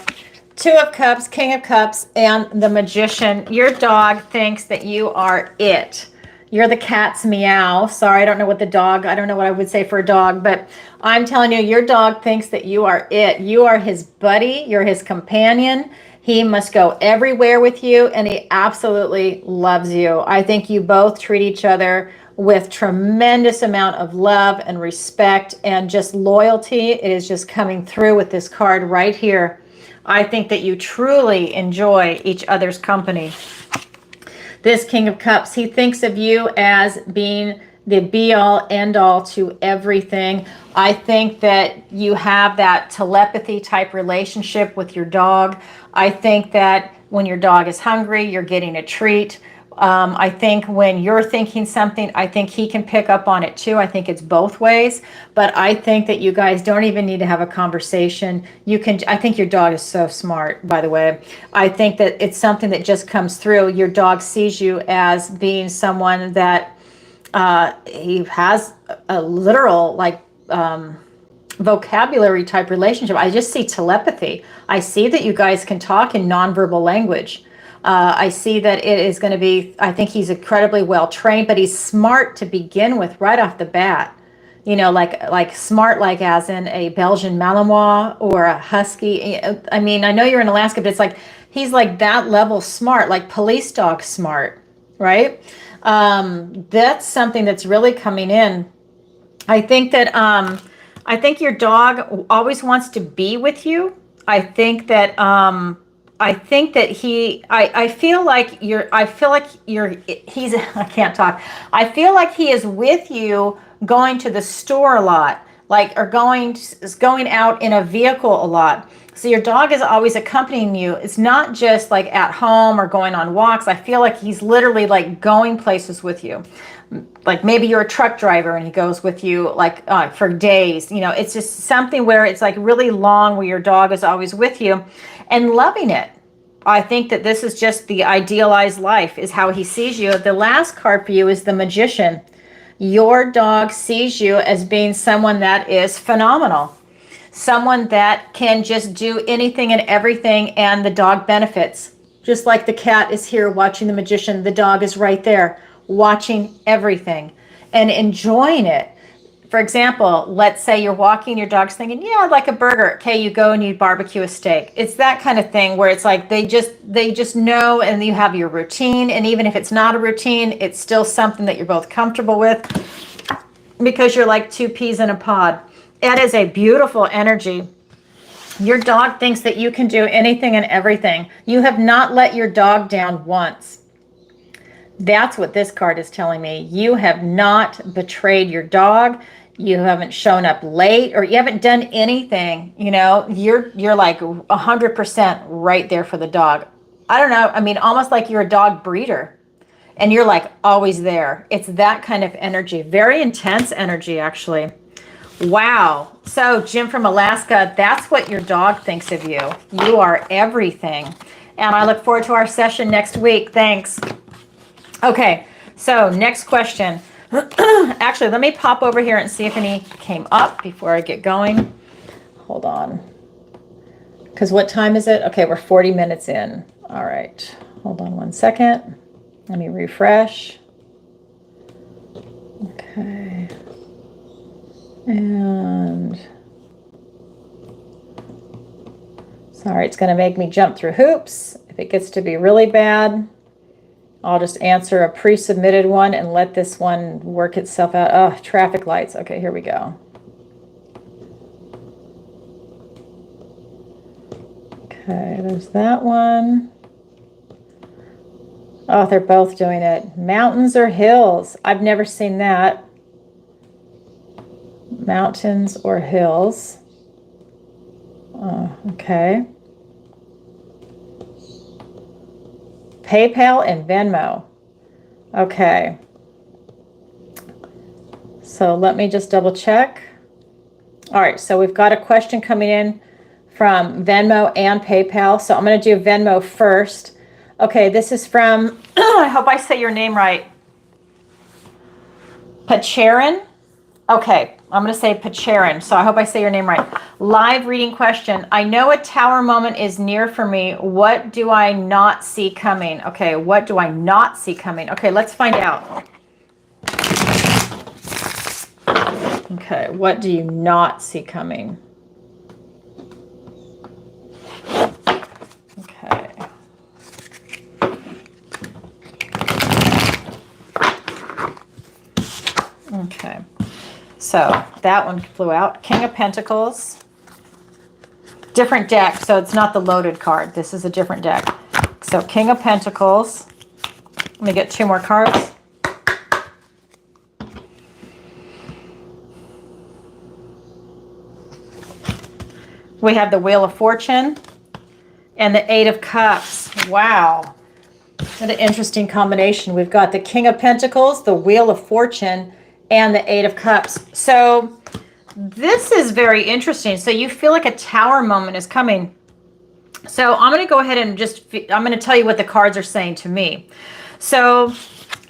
2 of Cups, King of Cups, and the Magician. Your dog thinks that you are it. You're the cat's meow. Sorry, I don't know what I don't know what I would say for a dog, but I'm telling you, your dog thinks that you are it. You are his buddy. You're his companion. He must go everywhere with you, and he absolutely loves you. I think you both treat each other with tremendous amount of love and respect and just loyalty. It is just coming through with this card right here. I think that you truly enjoy each other's company. This King of Cups, he thinks of you as being the be-all, end-all to everything. I think that you have that telepathy type relationship with your dog. I think that when your dog is hungry, you're getting a treat. I think when you're thinking something, I think he can pick up on it too. I think it's both ways, but I think that you guys don't even need to have a conversation. I think your dog is so smart, by the way. I think that it's something that just comes through. Your dog sees you as being someone that he has a literal vocabulary type relationship. I just see telepathy. I see that you guys can talk in nonverbal language. I see that it is going to be, I think he's incredibly well trained, but he's smart to begin with right off the bat. You know, like smart, like as in a Belgian Malinois or a Husky. I mean, I know you're in Alaska, but it's like, he's like that level smart, like police dog smart, right? That's something that's really coming in. I think that, I think your dog always wants to be with you. I think that, I feel like he's, I can't talk. I feel like he is with you going to the store a lot, or going out in a vehicle a lot. So your dog is always accompanying you. It's not just like at home or going on walks. I feel like he's literally like going places with you. Like maybe you're a truck driver and he goes with you for days. You know, it's just something where it's like really long, where your dog is always with you and loving it. I think that this is just the idealized life is how he sees you. The last card for you is the Magician. Your dog sees you as being someone that is phenomenal. Someone that can just do anything and everything, and the dog benefits. Just like the cat is here watching the Magician, the dog is right there watching everything and enjoying it. For example, let's say you're walking, your dog's thinking, yeah, I'd like a burger. Okay, you go and you barbecue a steak. It's that kind of thing where it's like they just know, and you have your routine. And even if it's not a routine, it's still something that you're both comfortable with, because you're like 2 peas in a pod. It is a beautiful energy. Your dog thinks that you can do anything and everything. You have not let your dog down once. That's what this card is telling me. You have not betrayed your dog. You haven't shown up late, or you haven't done anything. You know, you're like 100% right there for the dog. I don't know. I mean, almost like you're a dog breeder and you're like always there. It's that kind of energy, very intense energy, actually. Wow. So Jim from Alaska, that's what your dog thinks of you. You are everything. And I look forward to our session next week. Thanks. Okay, so next question. Actually, let me pop over here and see if any came up before I get going. Hold on. Because what time is it? Okay, we're 40 minutes in. All right. Hold on one second. Let me refresh. Okay. And sorry, it's going to make me jump through hoops. If it gets to be really bad, I'll just answer a pre-submitted one and let this one work itself out. Oh, traffic lights. Okay, here we go. Okay, there's that one. Oh, they're both doing it. Mountains or hills? I've never seen that. Mountains or hills? Oh, okay. PayPal and Venmo. Okay. So let me just double check. All right, so we've got a question coming in from Venmo and PayPal. So I'm going to do Venmo first. Okay, this is from, I hope I say your name right. Pacharin. Okay, I'm going to say Pacharin, so I hope I say your name right. Live reading question. I know a tower moment is near for me. What do I not see coming? Okay, what do I not see coming? Okay, let's find out. Okay, what do you not see coming? Okay. Okay. So that one flew out. King of Pentacles. Different deck, so it's not the loaded card. This is a different deck. So King of Pentacles. Let me get two more cards. We have the Wheel of Fortune and the Eight of Cups. Wow. What an interesting combination. We've got the King of Pentacles, the Wheel of Fortune, and the Eight of Cups. So this is very interesting. So you feel like a tower moment is coming. So I'm going to go ahead and I'm going to tell you what the cards are saying to me. So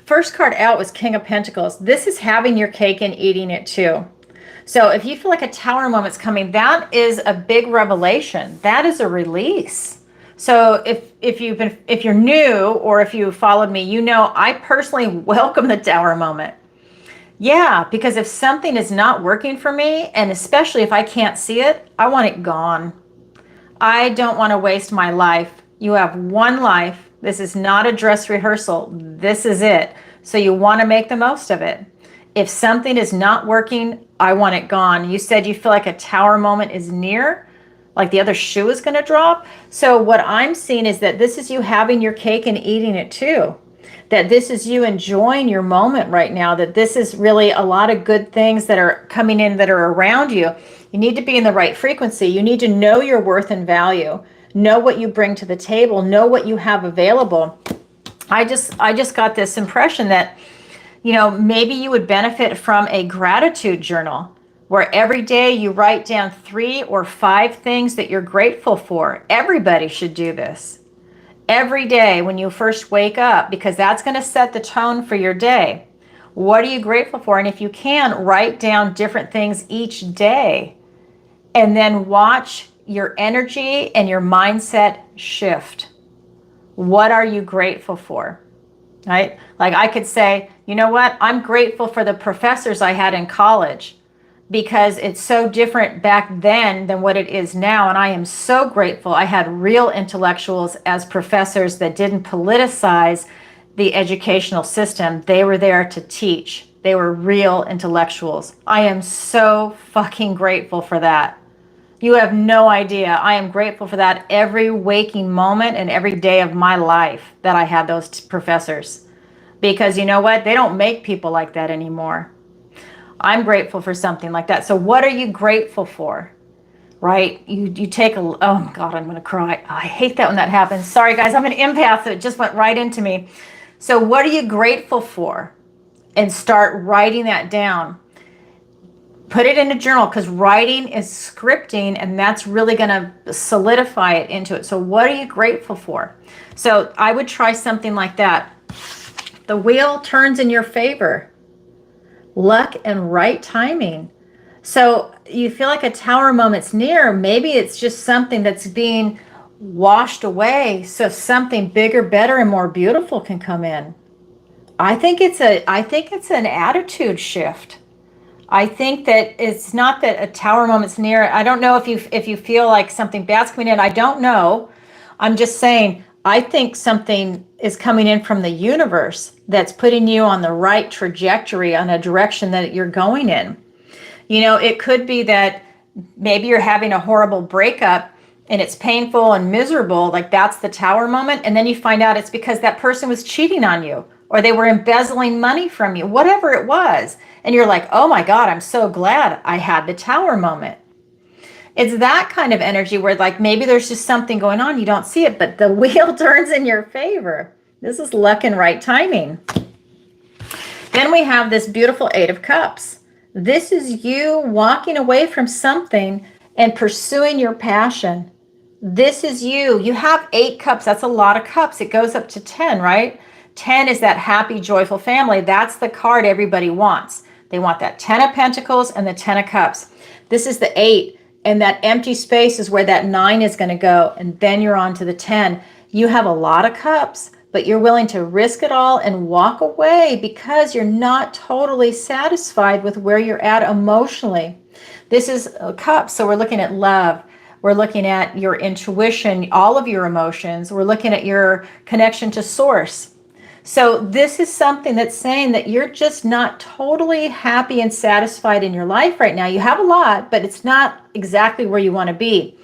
first card out was King of Pentacles. This is having your cake and eating it too. So if you feel like a tower moment's coming, that is a big revelation. That is a release. So if you're new or if you followed me, you know I personally welcome the tower moment. Yeah, because if something is not working for me, and especially if I can't see it, I want it gone. I don't want to waste my life. You have one life. This is not a dress rehearsal. This is it. So you want to make the most of it. If something is not working, I want it gone. You said you feel like a tower moment is near, like the other shoe is going to drop. So what I'm seeing is that this is you having your cake and eating it too. That this is you enjoying your moment right now, that this is really a lot of good things that are coming in that are around you. You need to be in the right frequency. You need to know your worth and value, know what you bring to the table, know what you have available. I just got this impression that, you know, maybe you would benefit from a gratitude journal where every day you write down 3 or 5 things that you're grateful for. Everybody should do this. Every day when you first wake up, because that's going to set the tone for your day. What are you grateful for? And if you can, write down different things each day and then watch your energy and your mindset shift. What are you grateful for? Right? Like I could say, you know what? I'm grateful for the professors I had in college, because it's so different back then than what it is now. And I am so grateful I had real intellectuals as professors that didn't politicize the educational system. They were there to teach. They were real intellectuals. I am so fucking grateful for that. You have no idea. I am grateful for that every waking moment and every day of my life that I had those professors. Because you know what? They don't make people like that anymore. I'm grateful for something like that. So what are you grateful for? Right? You take a, oh God, I'm going to cry. I hate that when that happens. Sorry guys, I'm an empath, so it just went right into me. So what are you grateful for? And start writing that down. Put it in a journal, because writing is scripting, and that's really going to solidify it into it. So what are you grateful for? So I would try something like that. The wheel turns in your favor. Luck and right timing. So you feel like a tower moment's near. Maybe it's just something that's being washed away so something bigger, better, and more beautiful can come in. I think it's an attitude shift. I think that it's not that a tower moment's near. I don't know if you feel like something bad's coming in. I don't know. I'm just saying, I think something is coming in from the universe that's putting you on the right trajectory, on a direction that you're going in. You know, it could be that maybe you're having a horrible breakup and it's painful and miserable, like that's the tower moment. And then you find out it's because that person was cheating on you, or they were embezzling money from you, whatever it was. And you're like, oh my God, I'm so glad I had the tower moment. It's that kind of energy where like maybe there's just something going on, you don't see it, but the wheel turns in your favor. This is luck and right timing. Then we have this beautiful Eight of Cups. This is you walking away from something and pursuing your passion. This is you. You have 8 cups. That's a lot of cups. It goes up to 10, right? 10 is that happy, joyful family. That's the card everybody wants. They want that 10 of Pentacles and the 10 of Cups. This is the 8, and that empty space is where that 9 is going to go, and then you're on to the 10. You have a lot of cups, but you're willing to risk it all and walk away because you're not totally satisfied with where you're at emotionally. This is a cup, so we're looking at love. We're looking at your intuition, all of your emotions. We're looking at your connection to source. So this is something that's saying that you're just not totally happy and satisfied in your life right now. You have a lot, but it's not exactly where you want to be.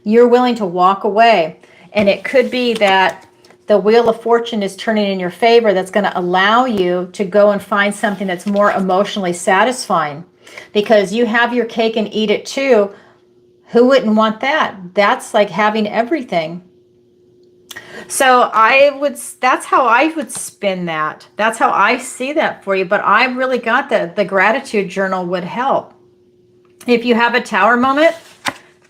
You're willing to walk away. And it could be that the Wheel of Fortune is turning in your favor. That's going to allow you to go and find something that's more emotionally satisfying, because you have your cake and eat it too. Who wouldn't want that? That's like having everything. So that's how I would spin that. That's how I see that for you. But I really got that the gratitude journal would help. If you have a tower moment,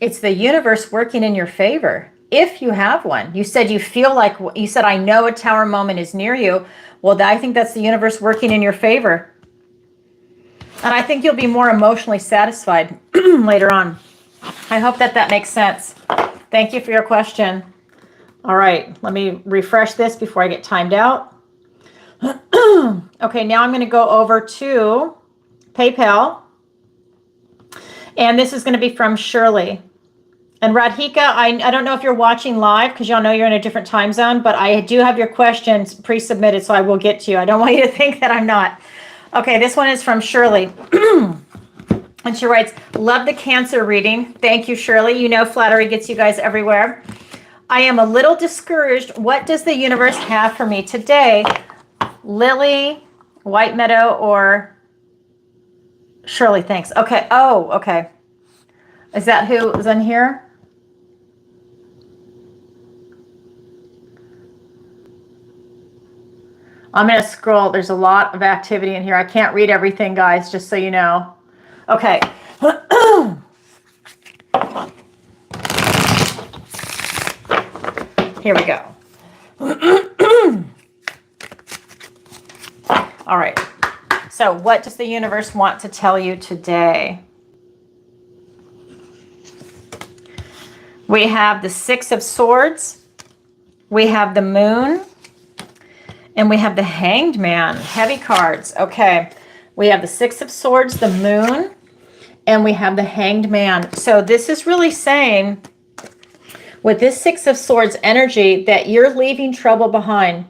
it's the universe working in your favor. If you have one, you said I know a tower moment is near you. Well, I think that's the universe working in your favor. And I think you'll be more emotionally satisfied later on. I hope that makes sense. Thank you for your question. All right, let me refresh this before I get timed out. Okay, now I'm going to go over to PayPal. And this is going to be from Shirley. And Radhika, I don't know if you're watching live because y'all know you're in a different time zone, but I do have your questions pre-submitted, so I will get to you. I don't want you to think that I'm not. Okay, this one is from Shirley. And she writes, love the Cancer reading. Thank you, Shirley. You know flattery gets you guys everywhere. I am a little discouraged. What does the universe have for me today? Lily, White Meadow, or Shirley, thanks. Okay. Oh, okay. Is that who is in here? I'm going to scroll. There's a lot of activity in here. I can't read everything, guys, just so you know. Okay. Here we go. All right. So what does the universe want to tell you today? We have the Six of Swords. We have the Moon. And we have the Hanged Man. Heavy cards. Okay. We have the Six of Swords, the Moon, and we have the Hanged Man. So this is really saying, with this Six of Swords energy, that you're leaving trouble behind.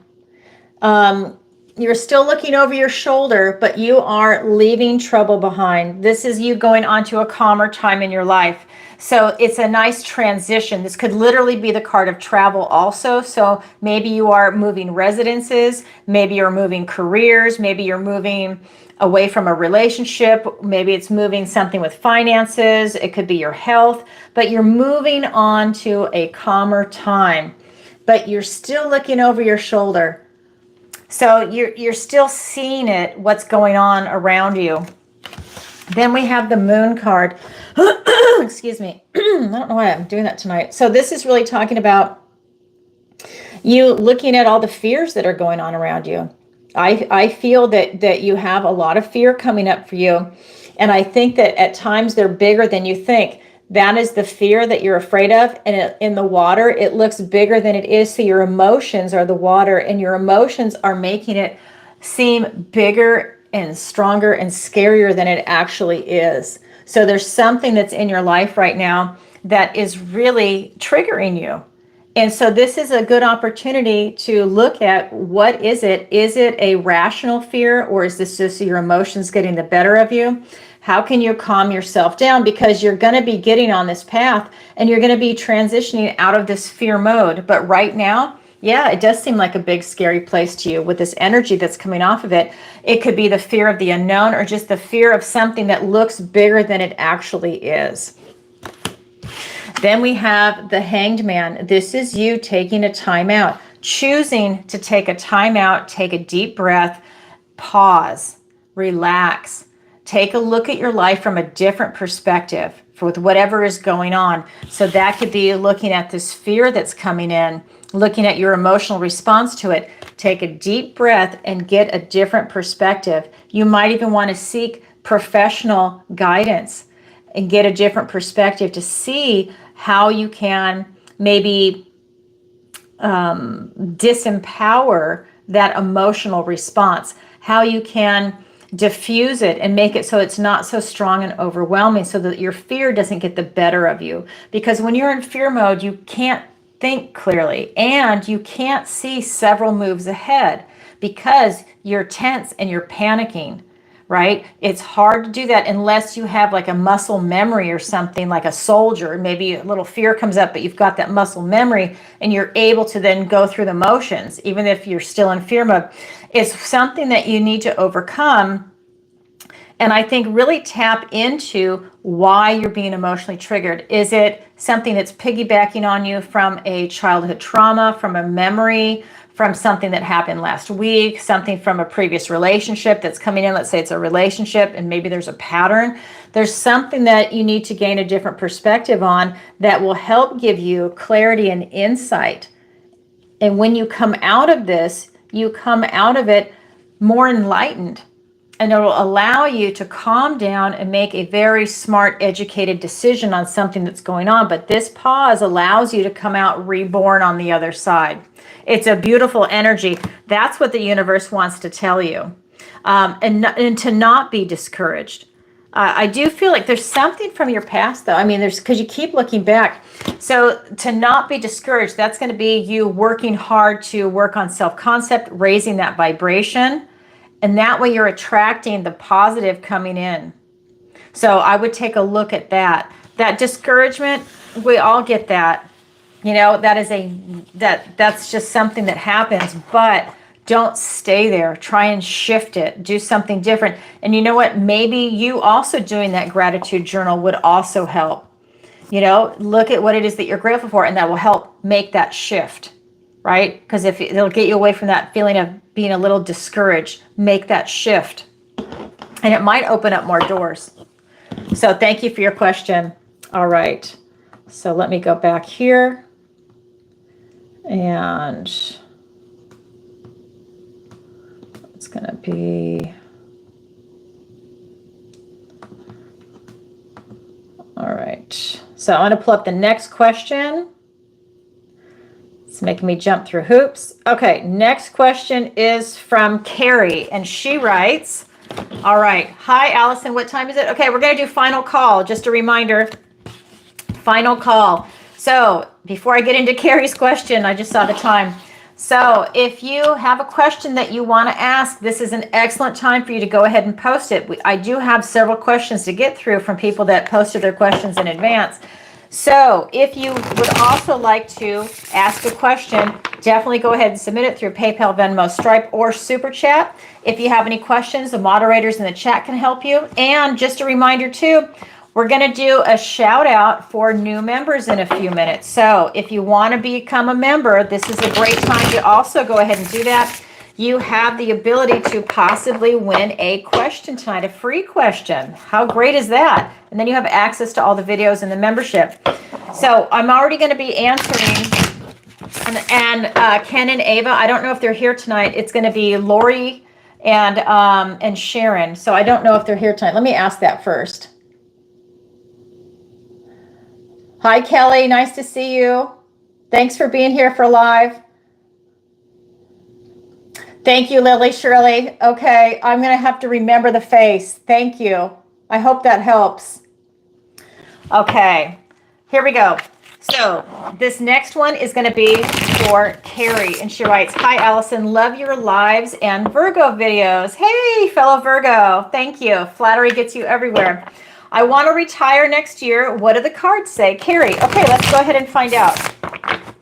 You're still looking over your shoulder, but you are leaving trouble behind. This is you going on to a calmer time in your life. So it's a nice transition. This could literally be the card of travel also. So maybe you are moving residences, maybe you're moving careers, maybe you're moving away from a relationship, maybe it's moving something with finances, it could be your health, but you're moving on to a calmer time, but you're still looking over your shoulder. So you're still seeing it, what's going on around you. Then we have the Moon card. Excuse me. I don't know why I'm doing that tonight. So this is really talking about you looking at all the fears that are going on around you. I feel that you have a lot of fear coming up for you. And I think that at times they're bigger than you think. That is the fear that you're afraid of. And in the water, it looks bigger than it is. So your emotions are the water, and your emotions are making it seem bigger and stronger and scarier than it actually is. So there's something that's in your life right now that is really triggering you. And so this is a good opportunity to look at, what is it? Is it a rational fear, or is this just your emotions getting the better of you? How can you calm yourself down? Because you're going to be getting on this path and you're going to be transitioning out of this fear mode. But right now, yeah, it does seem like a big, scary place to you with this energy that's coming off of it. It could be the fear of the unknown, or just the fear of something that looks bigger than it actually is. Then we have the Hanged Man. This is you taking a time out, choosing to take a time out, take a deep breath, pause, relax, take a look at your life from a different perspective with whatever is going on. So that could be looking at this fear that's coming in, looking at your emotional response to it. Take a deep breath and get a different perspective. You might even want to seek professional guidance and get a different perspective to see how you can maybe disempower that emotional response, how you can diffuse it and make it so it's not so strong and overwhelming, so that your fear doesn't get the better of you. Because when you're in fear mode, you can't think clearly, and you can't see several moves ahead because you're tense and you're panicking. Right? It's hard to do that unless you have like a muscle memory or something, like a soldier. Maybe a little fear comes up, but you've got that muscle memory and you're able to then go through the motions, even if you're still in fear mode. It's something that you need to overcome. And I think really tap into why you're being emotionally triggered. Is it something that's piggybacking on you from a childhood trauma, from a memory, from something that happened last week, something from a previous relationship that's coming in? Let's say it's a relationship and maybe there's a pattern. There's something that you need to gain a different perspective on that will help give you clarity and insight. And when you come out of this, you come out of it more enlightened. And it will allow you to calm down and make a very smart, educated decision on something that's going on. But this pause allows you to come out reborn on the other side. It's a beautiful energy. That's what the universe wants to tell you. And to not be discouraged. I do feel like there's something from your past, though. I mean, because you keep looking back. So to not be discouraged, that's going to be you working hard to work on self-concept, raising that vibration. And that way you're attracting the positive coming in. So I would take a look at that. That discouragement, we all get that. You know, that's just something that happens, but don't stay there. Try and shift it. Do something different. And you know what? Maybe you also doing that gratitude journal would also help. You know, look at what it is that you're grateful for, and that will help make that shift. Right? Because if it'll get you away from that feeling of being a little discouraged, make that shift. And it might open up more doors. So thank you for your question. All right. So let me go back here. And it's going to be, all right. So I'm going to pull up the next question. It's making me jump through hoops. Okay, next question is from Carrie, and she writes, all right, hi, Alison, what time is it? Okay, we're going to do final call. Just a reminder, final call. So before I get into Carrie's question, I just saw the time. So if you have a question that you want to ask, this is an excellent time for you to go ahead and post it. I do have several questions to get through from people that posted their questions in advance. So if you would also like to ask a question, definitely go ahead and submit it through PayPal, Venmo, Stripe, or SuperChat. If you have any questions, the moderators in the chat can help you. And just a reminder too, we're going to do a shout out for new members in a few minutes. So if you want to become a member, this is a great time to also go ahead and do that. You have the ability to possibly win a question tonight, a free question. How great is that? And then you have access to all the videos in the membership. So I'm already going to be answering. And Ken and Ava, I don't know if they're here tonight. It's going to be Lori and Sharon. So I don't know if they're here tonight. Let me ask that first. Hi, Kelly. Nice to see you. Thanks for being here for live. Thank you, Lily Shirley. Okay, I'm going to have to remember the face. Thank you. I hope that helps. Okay, here we go. So this next one is going to be for Carrie. And she writes, hi, Alison. Love your lives and Virgo videos. Hey, fellow Virgo. Thank you. Flattery gets you everywhere. I want to retire next year. What do the cards say? Carrie, okay, let's go ahead and find out.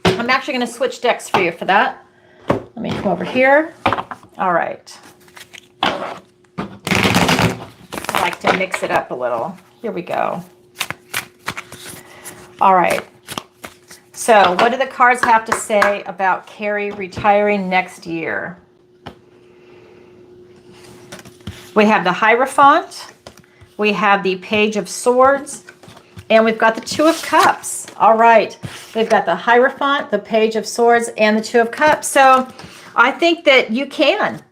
I'm actually going to switch decks for you for that. Let me come over here. All right. I like to mix it up a little. Here we go. All right. So what do the cards have to say about Carrie retiring next year? We have the Hierophant. We have the Page of Swords. And we've got the Two of Cups. All right. We've got the Hierophant, the Page of Swords, and the Two of Cups. So I think that you can.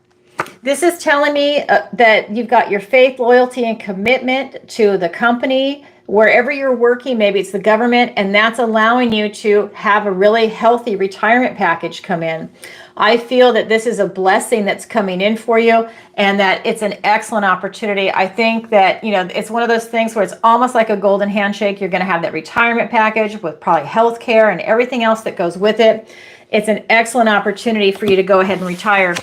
This is telling me that you've got your faith, loyalty, and commitment to the company. Wherever you're working, maybe it's the government, and that's allowing you to have a really healthy retirement package come in. I feel that this is a blessing that's coming in for you and that it's an excellent opportunity. I think that, you know, it's one of those things where it's almost like a golden handshake. You're going to have that retirement package with probably health care and everything else that goes with it. It's an excellent opportunity for you to go ahead and retire.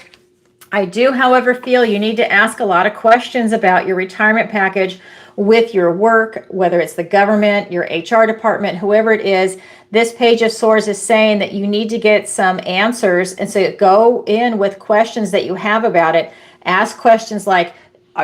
I do, however, feel you need to ask a lot of questions about your retirement package with your work, whether it's the government, your HR department, whoever it is. This Page of Swords is saying that you need to get some answers. And so go in with questions that you have about it. Ask questions like,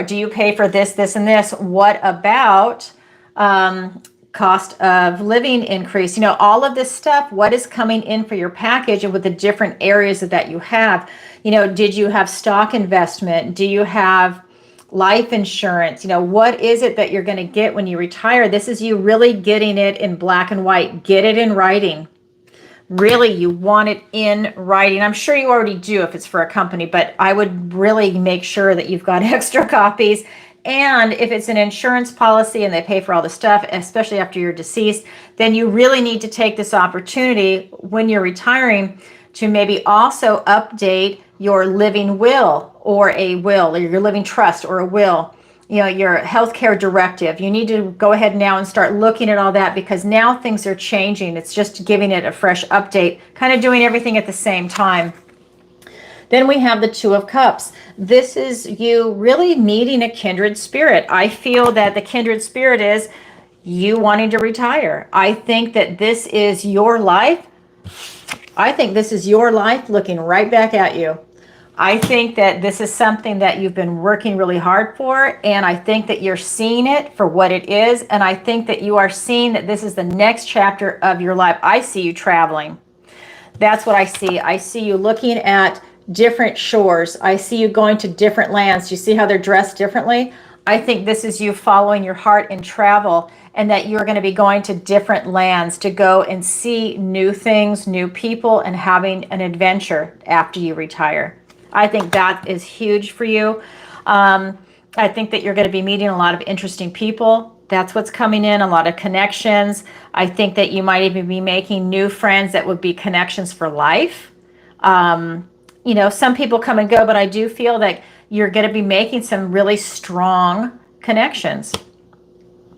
do you pay for this, this, and this? What about cost of living increase? You know, all of this stuff, what is coming in for your package and with the different areas that you have. You know, did you have stock investment? Do you have life insurance? You know, what is it that you're going to get when you retire? This is you really getting it in black and white. Get it in writing. Really, you want it in writing. I'm sure you already do if it's for a company, but I would really make sure that you've got extra copies. And if it's an insurance policy and they pay for all the stuff, especially after you're deceased, then you really need to take this opportunity when you're retiring to maybe also update your living will or your living trust or a will, you know, your healthcare directive. You need to go ahead now and start looking at all that because now things are changing. It's just giving it a fresh update, kind of doing everything at the same time. Then we have the Two of Cups. This is you really meeting a kindred spirit. I feel that the kindred spirit is you wanting to retire. I think that this is your life. I think this is your life looking right back at you. I think that this is something that you've been working really hard for, and I think that you're seeing it for what it is, and I think that you are seeing that this is the next chapter of your life. I see you traveling. That's what I see. I see you looking at different shores. I see you going to different lands. You see how they're dressed differently? I think this is you following your heart in travel, and that you're going to be going to different lands to go and see new things, new people, and having an adventure after you retire. I think that is huge for you. I think that you're going to be meeting a lot of interesting people. That's what's coming in, a lot of connections. I think that you might even be making new friends that would be connections for life. You know, some people come and go, but I do feel that you're going to be making some really strong connections.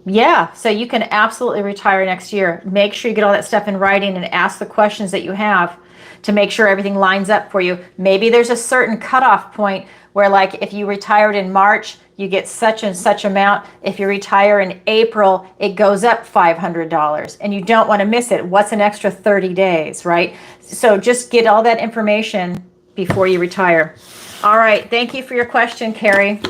Yeah, so you can absolutely retire next year. Make sure you get all that stuff in writing and ask the questions that you have to make sure everything lines up for you. Maybe there's a certain cutoff point where, like, if you retired in March, you get such and such amount. If you retire in April, it goes up $500, and you don't want to miss it. What's an extra 30 days, right? So just get all that information before you retire. All right, thank you for your question, Carrie.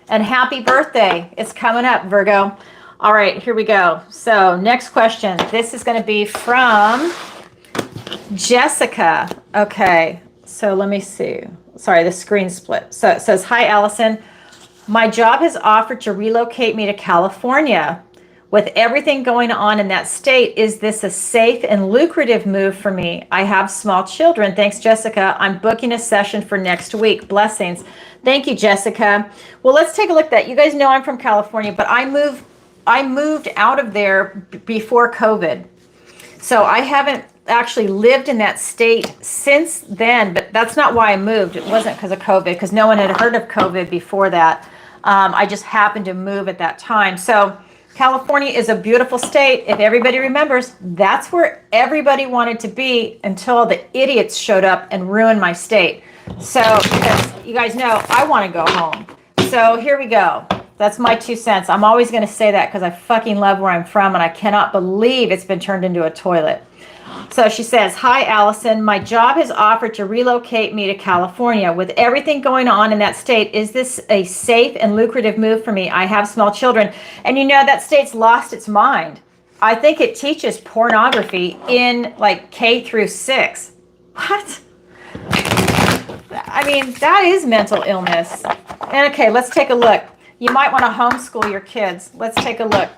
And happy birthday. It's coming up, Virgo. All right, here we go. So next question. This is going to be from Jessica. Okay, So let me see. Sorry, the screen split. So it says, hi, Allison. My job has offered to relocate me to California. With everything going on in that state, is this a safe and lucrative move for me? I have small children. Thanks, Jessica. I'm booking a session for next week. Blessings. Thank you, Jessica. Well, let's take a look at that. You guys know I'm from California, but I moved out of there before COVID. So I haven't actually lived in that state since then, but that's not why I moved. It wasn't because of COVID, because no one had heard of COVID before that. I just happened to move at that time. So California is a beautiful state. If everybody remembers, that's where everybody wanted to be until the idiots showed up and ruined my state. So, because you guys know, I want to go home. So here we go. That's my 2 cents. I'm always going to say that because I fucking love where I'm from, and I cannot believe it's been turned into a toilet. So she says, hi, Allison. My job has offered to relocate me to California. With everything going on in that state, is this a safe and lucrative move for me? I have small children. And you know, that state's lost its mind. I think it teaches pornography in like K through 6. What? I mean, that is mental illness. And okay, let's take a look. You might want to homeschool your kids. Let's take a look.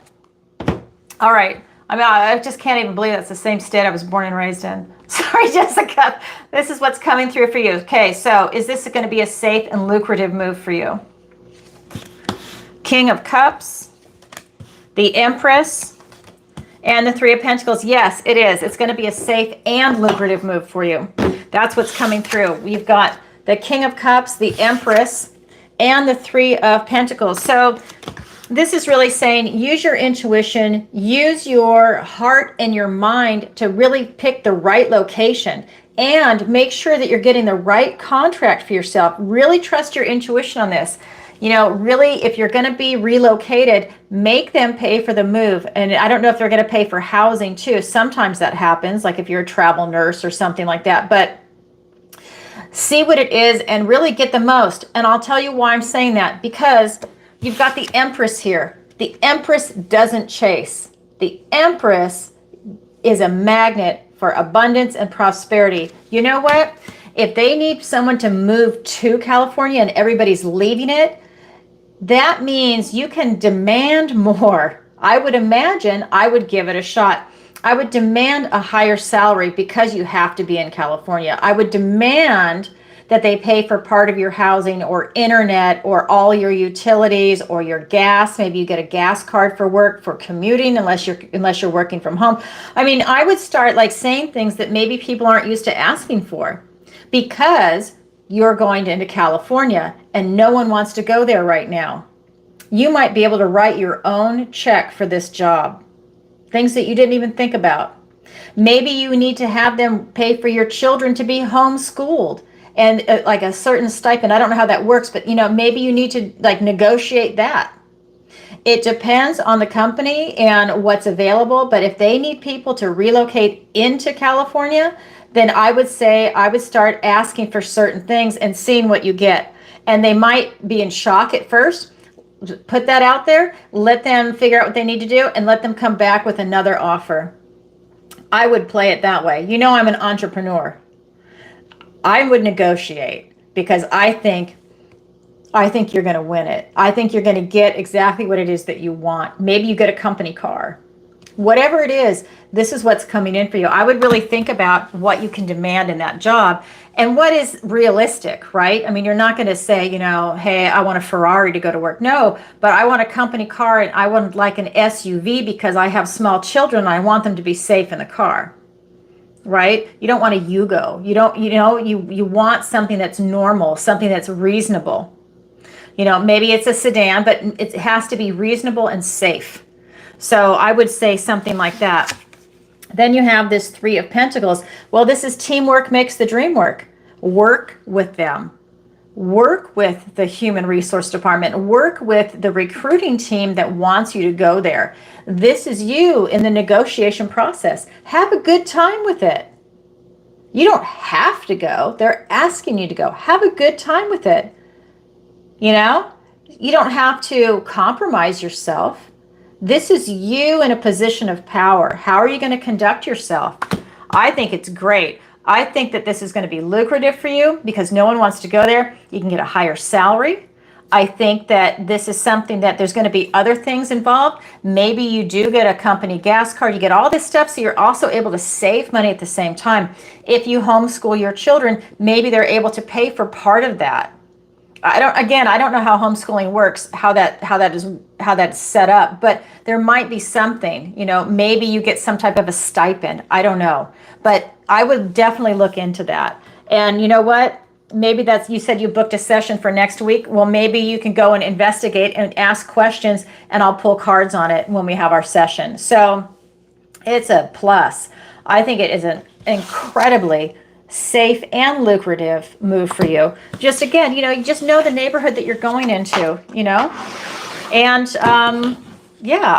All right. I mean, I just can't even believe that's the same state I was born and raised in. Sorry, Jessica. This is what's coming through for you. Okay, so is this going to be a safe and lucrative move for you? King of Cups, the Empress, and the Three of Pentacles. Yes, it is. It's going to be a safe and lucrative move for you. That's what's coming through. We've got the King of Cups, the Empress, and the Three of Pentacles. So this is really saying use your intuition, use your heart and your mind to really pick the right location, and make sure that you're getting the right contract for yourself. Really trust your intuition on this. You know, really, if you're going to be relocated, make them pay for the move. And I don't know if they're going to pay for housing too. Sometimes that happens, like if you're a travel nurse or something like that. But see what it is and really get the most. And I'll tell you why I'm saying that, because you've got the Empress here. The Empress doesn't chase. The Empress is a magnet for abundance and prosperity. You know what? If they need someone to move to California and everybody's leaving it, that means you can demand more. I would imagine I would give it a shot. I would demand a higher salary because you have to be in California. I would demand that they pay for part of your housing or internet or all your utilities or your gas. Maybe you get a gas card for work, for commuting, unless you're working from home. I mean, I would start like saying things that maybe people aren't used to asking for, because you're going into California and no one wants to go there right now. You might be able to write your own check for this job. Things that you didn't even think about. Maybe you need to have them pay for your children to be homeschooled, and like a certain stipend. I don't know how that works, but you know, maybe you need to like negotiate that. It depends on the company and what's available, but if they need people to relocate into California, then I would say I would start asking for certain things and seeing what you get. And they might be in shock at first. Put that out there, let them figure out what they need to do, and let them come back with another offer. I would play it that way. You know, I'm an entrepreneur. I would negotiate because I think you're going to win it. I think you're going to get exactly what it is that you want. Maybe you get a company car. Whatever it is, this is what's coming in for you. I would really think about what you can demand in that job and what is realistic, right? I mean, you're not going to say, you know, hey, I want a Ferrari to go to work. No, but I want a company car, and I want like an SUV because I have small children and I want them to be safe in the car. Right? You don't want a Yugo. You want something that's normal, something that's reasonable. You know, maybe it's a sedan, but it has to be reasonable and safe. So I would say something like that. Then you have this Three of Pentacles. Well, this is teamwork makes the dream work. Work with them. Work with the human resource department. Work with the recruiting team that wants you to go there. This is you in the negotiation process. Have a good time with it. You don't have to go. They're asking you to go. Have a good time with it. You know, you don't have to compromise yourself. This is you in a position of power. How are you going to conduct yourself? I think it's great. I think that this is going to be lucrative for you because no one wants to go there. You can get a higher salary. I think that this is something that there's going to be other things involved. Maybe you do get a company gas card. You get all this stuff, so you're also able to save money at the same time. If you homeschool your children, maybe they're able to pay for part of that. I don't know how homeschooling works, how that's set up, but there might be something, maybe you get some type of a stipend. I don't know, but I would definitely look into that. And you know what? Maybe you said you booked a session for next week. Well, maybe you can go and investigate and ask questions, and I'll pull cards on it when we have our session. So it's a plus. I think it is an incredibly safe and lucrative move for you. Just again, you just know the neighborhood that you're going into, and yeah,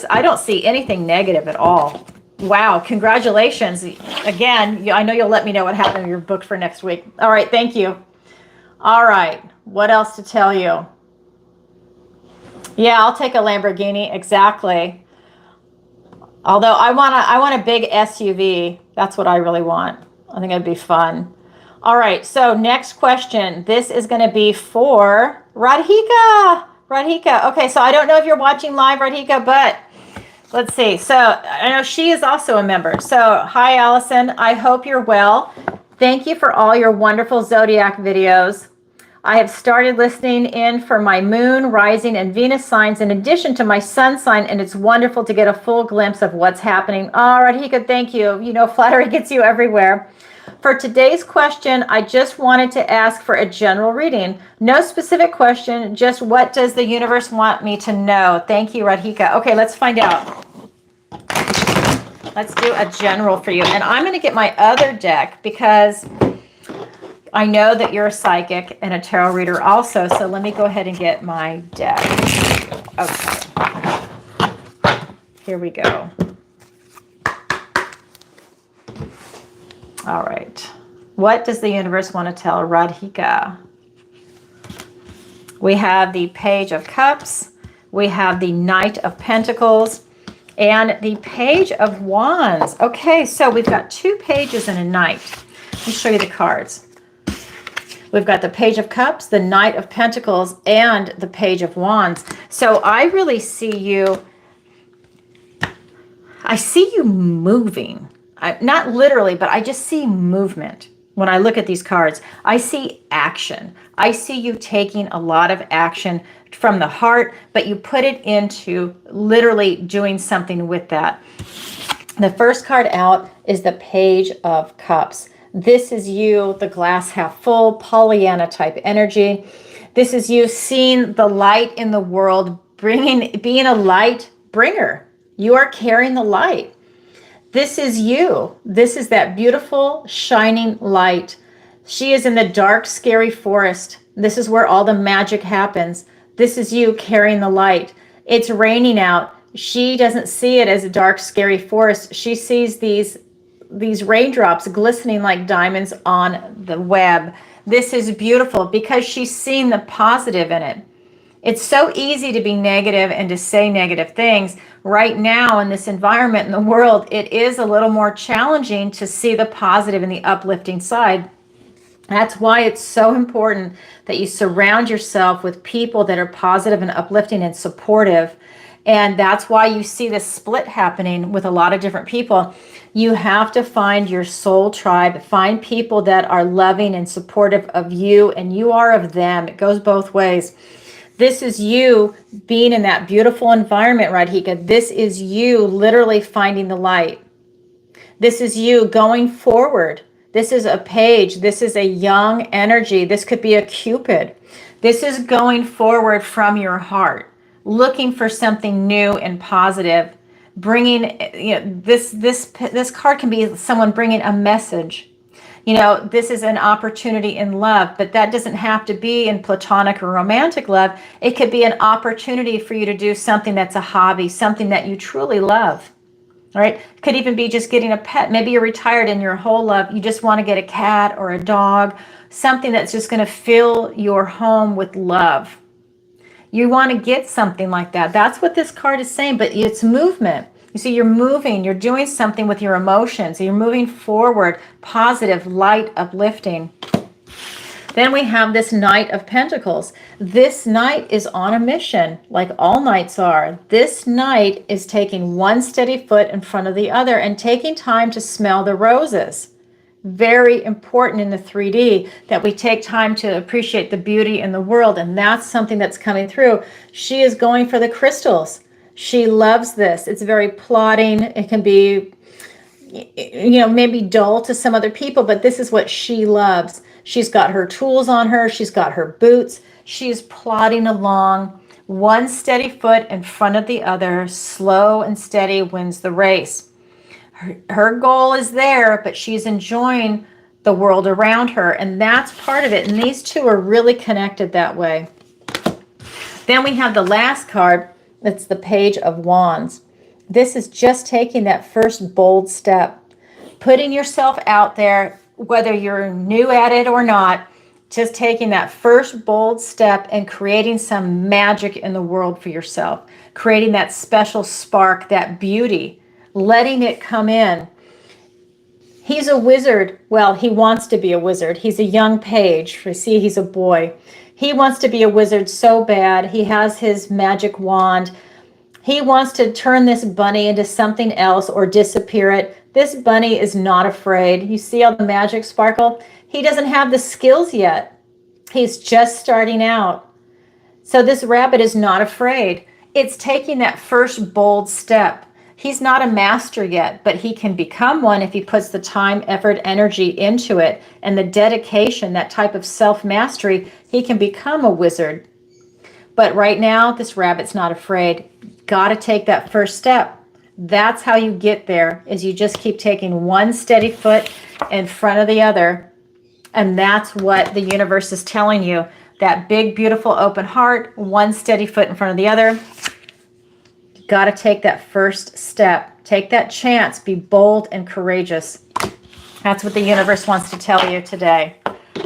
I don't see anything negative at all. Wow, congratulations. Again, I know you'll let me know what happened in your book for next week. All right, thank you. All right, what else to tell you? Yeah, I'll take a Lamborghini, exactly. Although I want a big SUV. That's what I really want. I think it'd be fun. All right, so next question. This is going to be for Radhika. Radhika. Okay, so I don't know if you're watching live, Radhika, but let's see. So I know she is also a member. So hi, Alison. I hope you're well. Thank you for all your wonderful Zodiac videos. I have started listening in for my moon, rising, and Venus signs in addition to my sun sign, and it's wonderful to get a full glimpse of what's happening. Oh, Radhika, thank you. Flattery gets you everywhere. For today's question, I just wanted to ask for a general reading. No specific question, just what does the universe want me to know? Thank you, Radhika. Okay, let's find out. Let's do a general for you. And I'm going to get my other deck because I know that you're a psychic and a tarot reader also. So let me go ahead and get my deck. Okay. Here we go. All right. What does the universe want to tell Radhika? We have the Page of Cups. We have the Knight of Pentacles and the Page of Wands. Okay, so we've got two pages and a knight. Let me show you the cards. We've got the Page of Cups, the Knight of Pentacles, and the Page of Wands. So I really see you, moving. Not literally, but I just see movement. When I look at these cards, I see action. I see you taking a lot of action from the heart, but you put it into literally doing something with that. The first card out is the Page of Cups. This is you, the glass half full, Pollyanna type energy. This is you seeing the light in the world, being a light bringer. You are carrying the light. This is you. This is that beautiful, shining light. She is in the dark, scary forest. This is where all the magic happens. This is you carrying the light. It's raining out. She doesn't see it as a dark, scary forest. She sees these raindrops glistening like diamonds on the web. This is beautiful because she's seen the positive in it. It's so easy to be negative and to say negative things. Right now in this environment in the world, it is a little more challenging to see the positive and the uplifting side. That's why it's so important that you surround yourself with people that are positive and uplifting and supportive. And that's why you see this split happening with a lot of different people. You have to find your soul tribe, find people that are loving and supportive of you, and you are of them. It goes both ways. This is you being in that beautiful environment, Radhika. This is you literally finding the light. This is you going forward. This is a page. This is a young energy. This could be a Cupid. This is going forward from your heart, looking for something new and positive, bringing, this card can be someone bringing a message. This is an opportunity in love, but that doesn't have to be in platonic or romantic love. It could be an opportunity for you to do something that's a hobby, something that you truly love. All right. It could even be just getting a pet. Maybe you're retired and your whole love, you just want to get a cat or a dog, something that's just going to fill your home with love. You want to get something like that. That's what this card is saying, but it's movement. You see, you're moving, you're doing something with your emotions. You're moving forward, positive, light, uplifting. Then we have this Knight of Pentacles. This knight is on a mission, like all knights are. This knight is taking one steady foot in front of the other and taking time to smell the roses. Very important in the 3D that we take time to appreciate the beauty in the world, and that's something that's coming through. She is going for the crystals. She loves this. It's very plotting. It can be, maybe dull to some other people, but this is what she loves. She's got her tools on her. She's got her boots. She's plodding along, one steady foot in front of the other. Slow and steady wins the race. Her goal is there, but she's enjoying the world around her, and that's part of it. And these two are really connected that way. Then we have the last card. It's the Page of Wands. This is just taking that first bold step, putting yourself out there, whether you're new at it or not, just taking that first bold step and creating some magic in the world for yourself, creating that special spark, that beauty, letting it come in. He's a wizard. Well, he wants to be a wizard. He's a young page. You see, he's a boy. He wants to be a wizard so bad. He has his magic wand. He wants to turn this bunny into something else or disappear it. This bunny is not afraid. You see all the magic sparkle? He doesn't have the skills yet. He's just starting out. So this rabbit is not afraid. It's taking that first bold step. He's not a master yet, but he can become one if he puts the time, effort, energy into it, and the dedication, that type of self-mastery, he can become a wizard. But right now, this rabbit's not afraid. Got to take that first step. That's how you get there, is you just keep taking one steady foot in front of the other. And that's what the universe is telling you. That big, beautiful, open heart, one steady foot in front of the other. You got to take that first step. Take that chance. Be bold and courageous. That's what the universe wants to tell you today.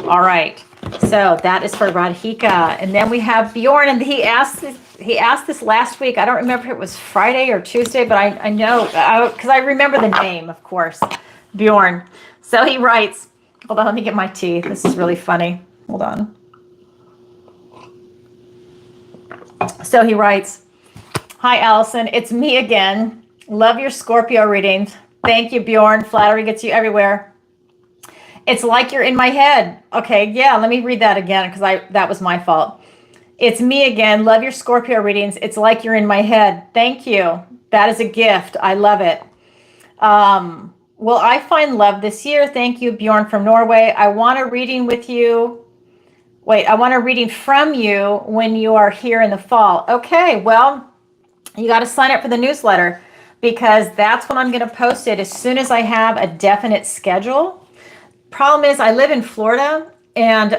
All right. So that is for Radhika. And then we have Bjorn, and he asked this last week. I don't remember if it was Friday or Tuesday, but I know, because I remember the name, of course, Bjorn. So he writes, hold on, let me get my tea. This is really funny. Hold on. So he writes, hi, Alison. It's me again. Love your Scorpio readings. Thank you, Bjorn. Flattery gets you everywhere. It's like you're in my head. Okay, yeah, let me read that again because that was my fault. It's me again. Love your Scorpio readings. It's like you're in my head. Thank you. That is a gift. I love it. Will I find love this year? Thank you, Bjorn from Norway. I want a reading with you. Wait, I want a reading from you when you are here in the fall. Okay, well, you got to sign up for the newsletter because that's when I'm going to post it as soon as I have a definite schedule. Problem is, I live in Florida, and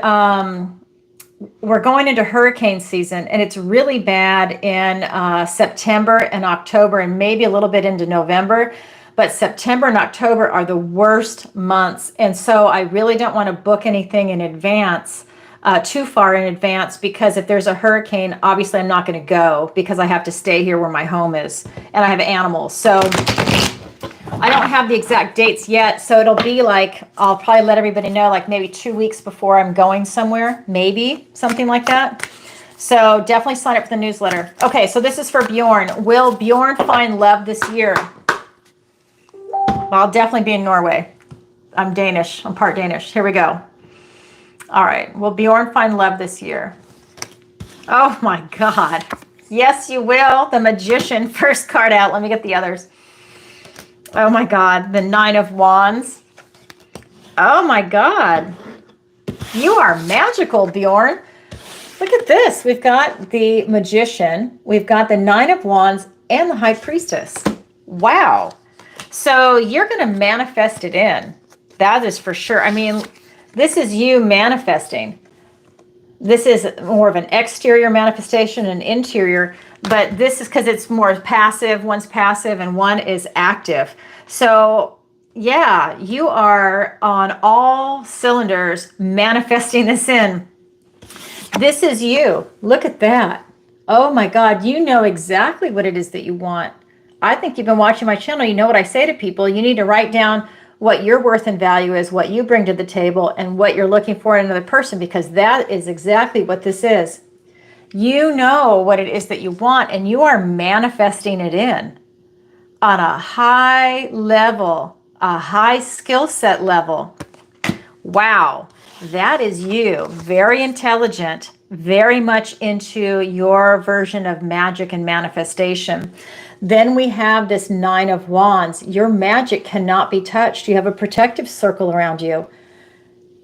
we're going into hurricane season, and it's really bad in September and October, and maybe a little bit into November. But September and October are the worst months, and so I really don't want to book anything in advance, too far in advance, because if there's a hurricane, obviously I'm not going to go because I have to stay here where my home is, and I have animals. So I don't have the exact dates yet, so it'll be like, I'll probably let everybody know like maybe 2 weeks before I'm going somewhere, maybe something like that. So definitely sign up for the newsletter. Okay, so this is for Bjorn. Will Bjorn find love this year? Well, I'll definitely be in Norway. I'm Danish. I'm part Danish. Here we go. All right. Will Bjorn find love this year? Oh my God. Yes, you will. The Magician, first card out. Let me get the others. Oh my God, the Nine of Wands. Oh my God. You are magical, Bjorn. Look at this. We've got the Magician. We've got the Nine of Wands and the High Priestess. Wow. So you're going to manifest it in. That is for sure. I mean, this is you manifesting. This is more of an exterior manifestation, an interior, but this is because it's more passive. One's passive and one is active. So yeah, you are on all cylinders manifesting this in. This is you. Look at that. Oh my God, you know exactly what it is that you want. I think you've been watching my channel. You know what I say to people. You need to write down what your worth and value is, what you bring to the table, and what you're looking for in another person, because that is exactly what this is. You know what it is that you want, and you are manifesting it in on a high level, a high skill set level. Wow, that is you. Very intelligent, very much into your version of magic and manifestation. Then we have this Nine of Wands. Your magic cannot be touched. You have a protective circle around you.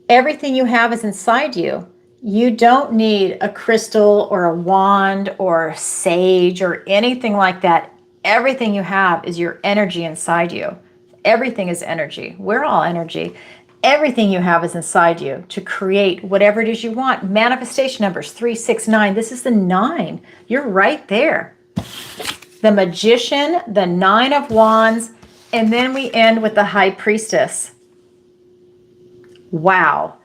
Everything you have is inside you. You don't need a crystal or a wand or sage or anything like that. Everything you have is your energy inside you. Everything is energy. We're all energy. Everything you have is inside you to create whatever it is you want. Manifestation numbers 369. This is the 9. You're right there. The Magician, the Nine of Wands, and then we end with the High Priestess. Wow.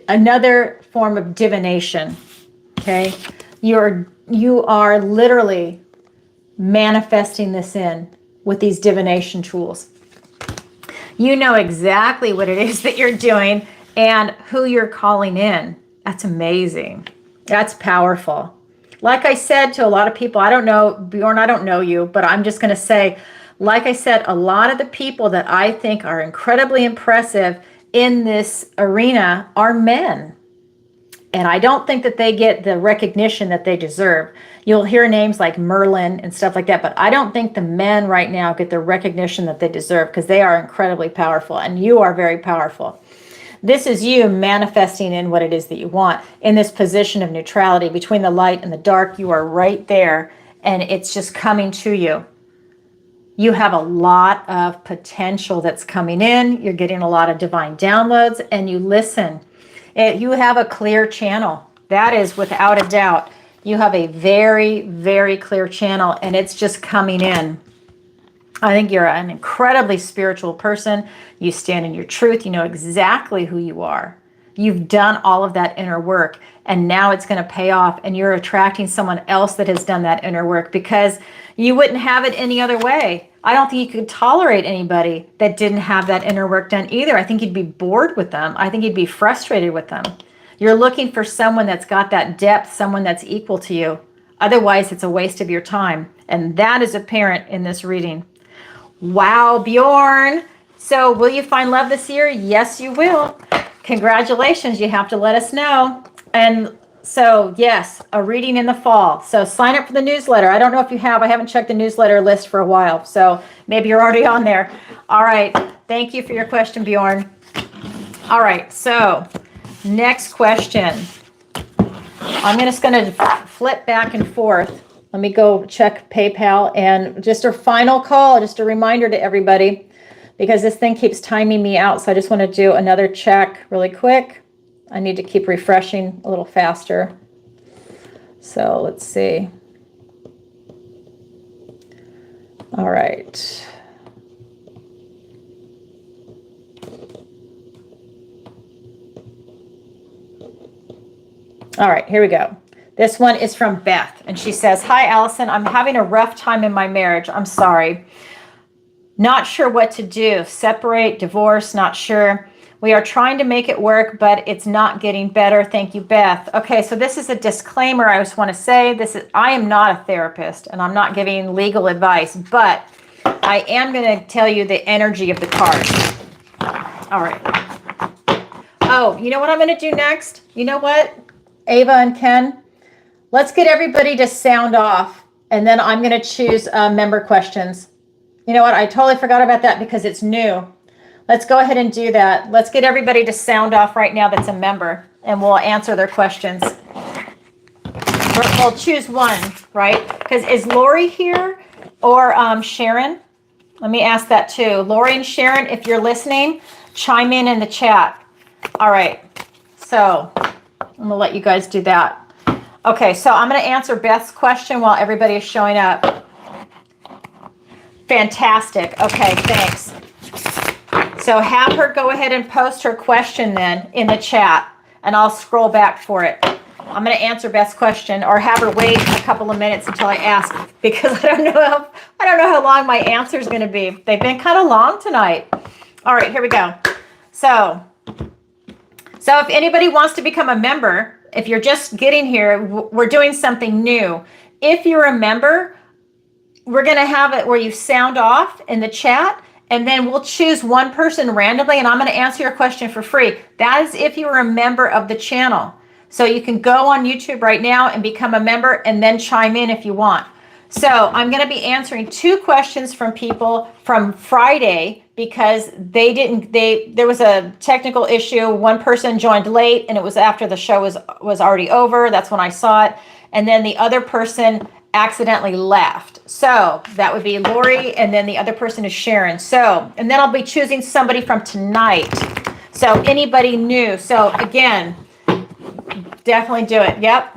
Another form of divination. Okay? You are literally manifesting this in with these divination tools. You know exactly what it is that you're doing and who you're calling in. That's amazing. That's powerful. Like I said to a lot of people, I don't know, Bjorn, I don't know you, but I'm just going to say, like I said, a lot of the people that I think are incredibly impressive in this arena are men. And I don't think that they get the recognition that they deserve. You'll hear names like Merlin and stuff like that, but I don't think the men right now get the recognition that they deserve, because they are incredibly powerful, and you are very powerful. This is you manifesting in what it is that you want in this position of neutrality between the light and the dark. You are right there, and it's just coming to you. You have a lot of potential that's coming in. You're getting a lot of divine downloads, and you listen. You have a clear channel. That is without a doubt. You have a very, very clear channel, and it's just coming in. I think you're an incredibly spiritual person. You stand in your truth. You know exactly who you are. You've done all of that inner work, and now it's going to pay off, and you're attracting someone else that has done that inner work, because you wouldn't have it any other way. I don't think you could tolerate anybody that didn't have that inner work done either. I think you'd be bored with them. I think you'd be frustrated with them. You're looking for someone that's got that depth, someone that's equal to you. Otherwise, it's a waste of your time. And that is apparent in this reading. Wow, Bjorn. So will you find love this year? Yes, you will. Congratulations. You have to let us know. And so, yes, a reading in the fall. So sign up for the newsletter. I don't know if you have. I haven't checked the newsletter list for a while. So maybe you're already on there. All right. Thank you for your question, Bjorn. All right. So next question. I'm just going to flip back and forth. Let me go check PayPal, and just a final call, just a reminder to everybody, because this thing keeps timing me out. So I just want to do another check really quick. I need to keep refreshing a little faster. So let's see. All right. All right, here we go. This one is from Beth, and she says, "Hi, Alison. I'm having a rough time in my marriage. I'm sorry. Not sure what to do. Separate, divorce, not sure. We are trying to make it work, but it's not getting better. Thank you, Beth." Okay, so this is a disclaimer I just want to say. I am not a therapist, and I'm not giving legal advice, but I am going to tell you the energy of the cards. All right. Oh, you know what I'm going to do next? You know what, Ava and Ken? Let's get everybody to sound off, and then I'm going to choose member questions. You know what? I totally forgot about that because it's new. Let's go ahead and do that. Let's get everybody to sound off right now that's a member, and we'll answer their questions. We'll choose one, right? Because is Lori here or Sharon? Let me ask that too. Lori and Sharon, if you're listening, chime in the chat. All right. So I'm going to let you guys do that. Okay, so I'm going to answer Beth's question while everybody is showing up. Fantastic. Okay, thanks. So have her go ahead and post her question then in the chat, and I'll scroll back for it. I'm going to answer Beth's question, or have her wait a couple of minutes until I ask because I don't know how long my answer is going to be. They've been kind of long tonight. All right, here we go. So if anybody wants to become a member, if you're just getting here, we're doing something new. If you're a member, we're going to have it where you sound off in the chat, and then we'll choose one person randomly, and I'm going to answer your question for free. That is if you're a member of the channel. So you can go on YouTube right now and become a member and then chime in if you want. So I'm going to be answering 2 questions from people from Friday because there was a technical issue. One person joined late and it was after the show was already over. That's when I saw it. And then the other person accidentally left. So that would be Lori, and then the other person is Sharon. So, and then I'll be choosing somebody from tonight. So anybody new. So again, definitely do it. Yep.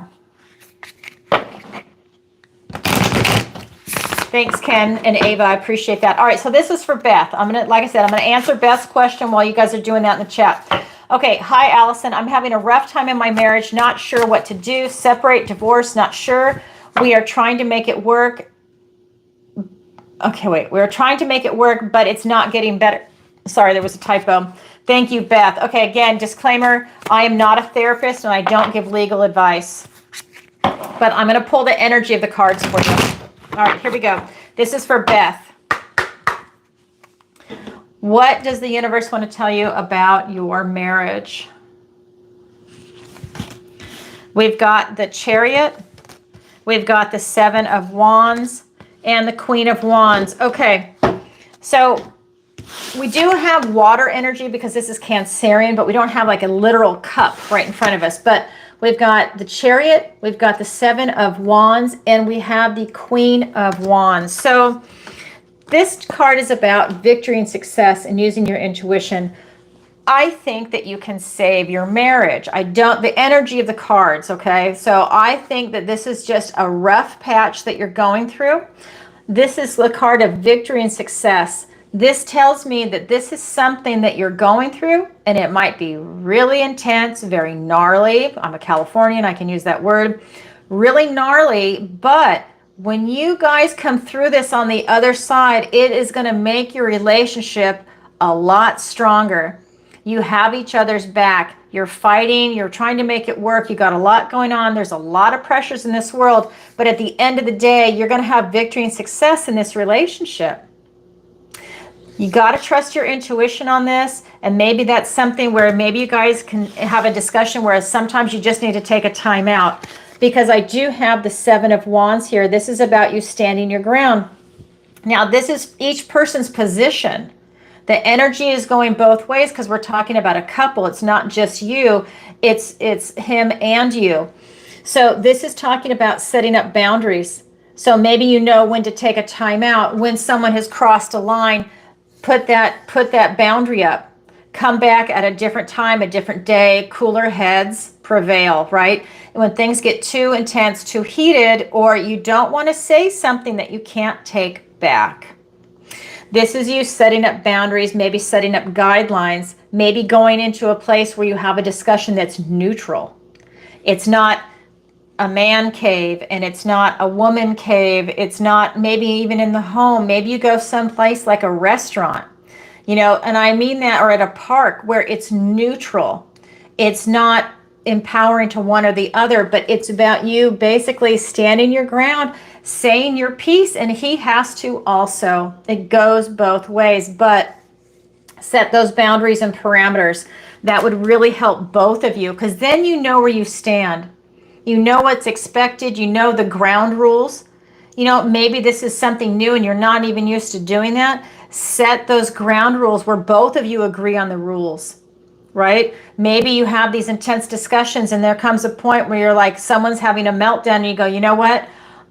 Thanks, Ken and Ava. I appreciate that. All right, so this is for Beth. Like I said, I'm gonna answer Beth's question while you guys are doing that in the chat. Okay, hi, Alison. I'm having a rough time in my marriage, not sure what to do. Separate, divorce, not sure. We are trying to make it work. Okay, wait. We're trying to make it work, but it's not getting better. Sorry, there was a typo. Thank you, Beth. Okay, again, disclaimer, I am not a therapist and I don't give legal advice. But I'm going to pull the energy of the cards for you. All right, here we go. This is for Beth. What does the universe want to tell you about your marriage? We've got the Chariot. We've got the 7 of Wands and the Queen of Wands. Okay, so we do have water energy because this is Cancerian, but we don't have like a literal cup right in front of us. But we've got the Chariot, we've got the 7 of Wands, and we have the Queen of Wands. So this card is about victory and success and using your intuition. I think that you can save your marriage. The energy of the cards, okay? So I think that this is just a rough patch that you're going through. This is the card of victory and success. This tells me that this is something that you're going through, and it might be really intense, very gnarly. I'm a Californian, I can use that word. Really gnarly, but when you guys come through this on the other side, it is going to make your relationship a lot stronger. You have each other's back. You're fighting. You're trying to make it work. You got a lot going on. There's a lot of pressures in this world. But at the end of the day, you're going to have victory and success in this relationship. You got to trust your intuition on this. And maybe that's something where maybe you guys can have a discussion where sometimes you just need to take a time out. Because I do have the 7 of Wands here. This is about you standing your ground. Now, this is each person's position. The energy is going both ways because we're talking about a couple. It's not just you. It's him and you. So this is talking about setting up boundaries. So maybe you know when to take a time out. When someone has crossed a line, put that boundary up. Come back at a different time, a different day. Cooler heads prevail, right? And when things get too intense, too heated, or you don't want to say something that you can't take back. This is you setting up boundaries, maybe setting up guidelines, maybe going into a place where you have a discussion that's neutral. It's not a man cave and it's not a woman cave. It's not maybe even in the home. Maybe you go someplace like a restaurant, you know, and I mean that, or at a park where it's neutral. It's not empowering to one or the other, but it's about you basically standing your ground, saying your piece, and he has to also. It goes both ways, but set those boundaries and parameters. That would really help both of you, because then you know where you stand. You know what's expected. You know the ground rules. You know, maybe this is something new and you're not even used to doing that. Set those ground rules where both of you agree on the rules. Right? Maybe you have these intense discussions and there comes a point where you're like, someone's having a meltdown and you go, you know what?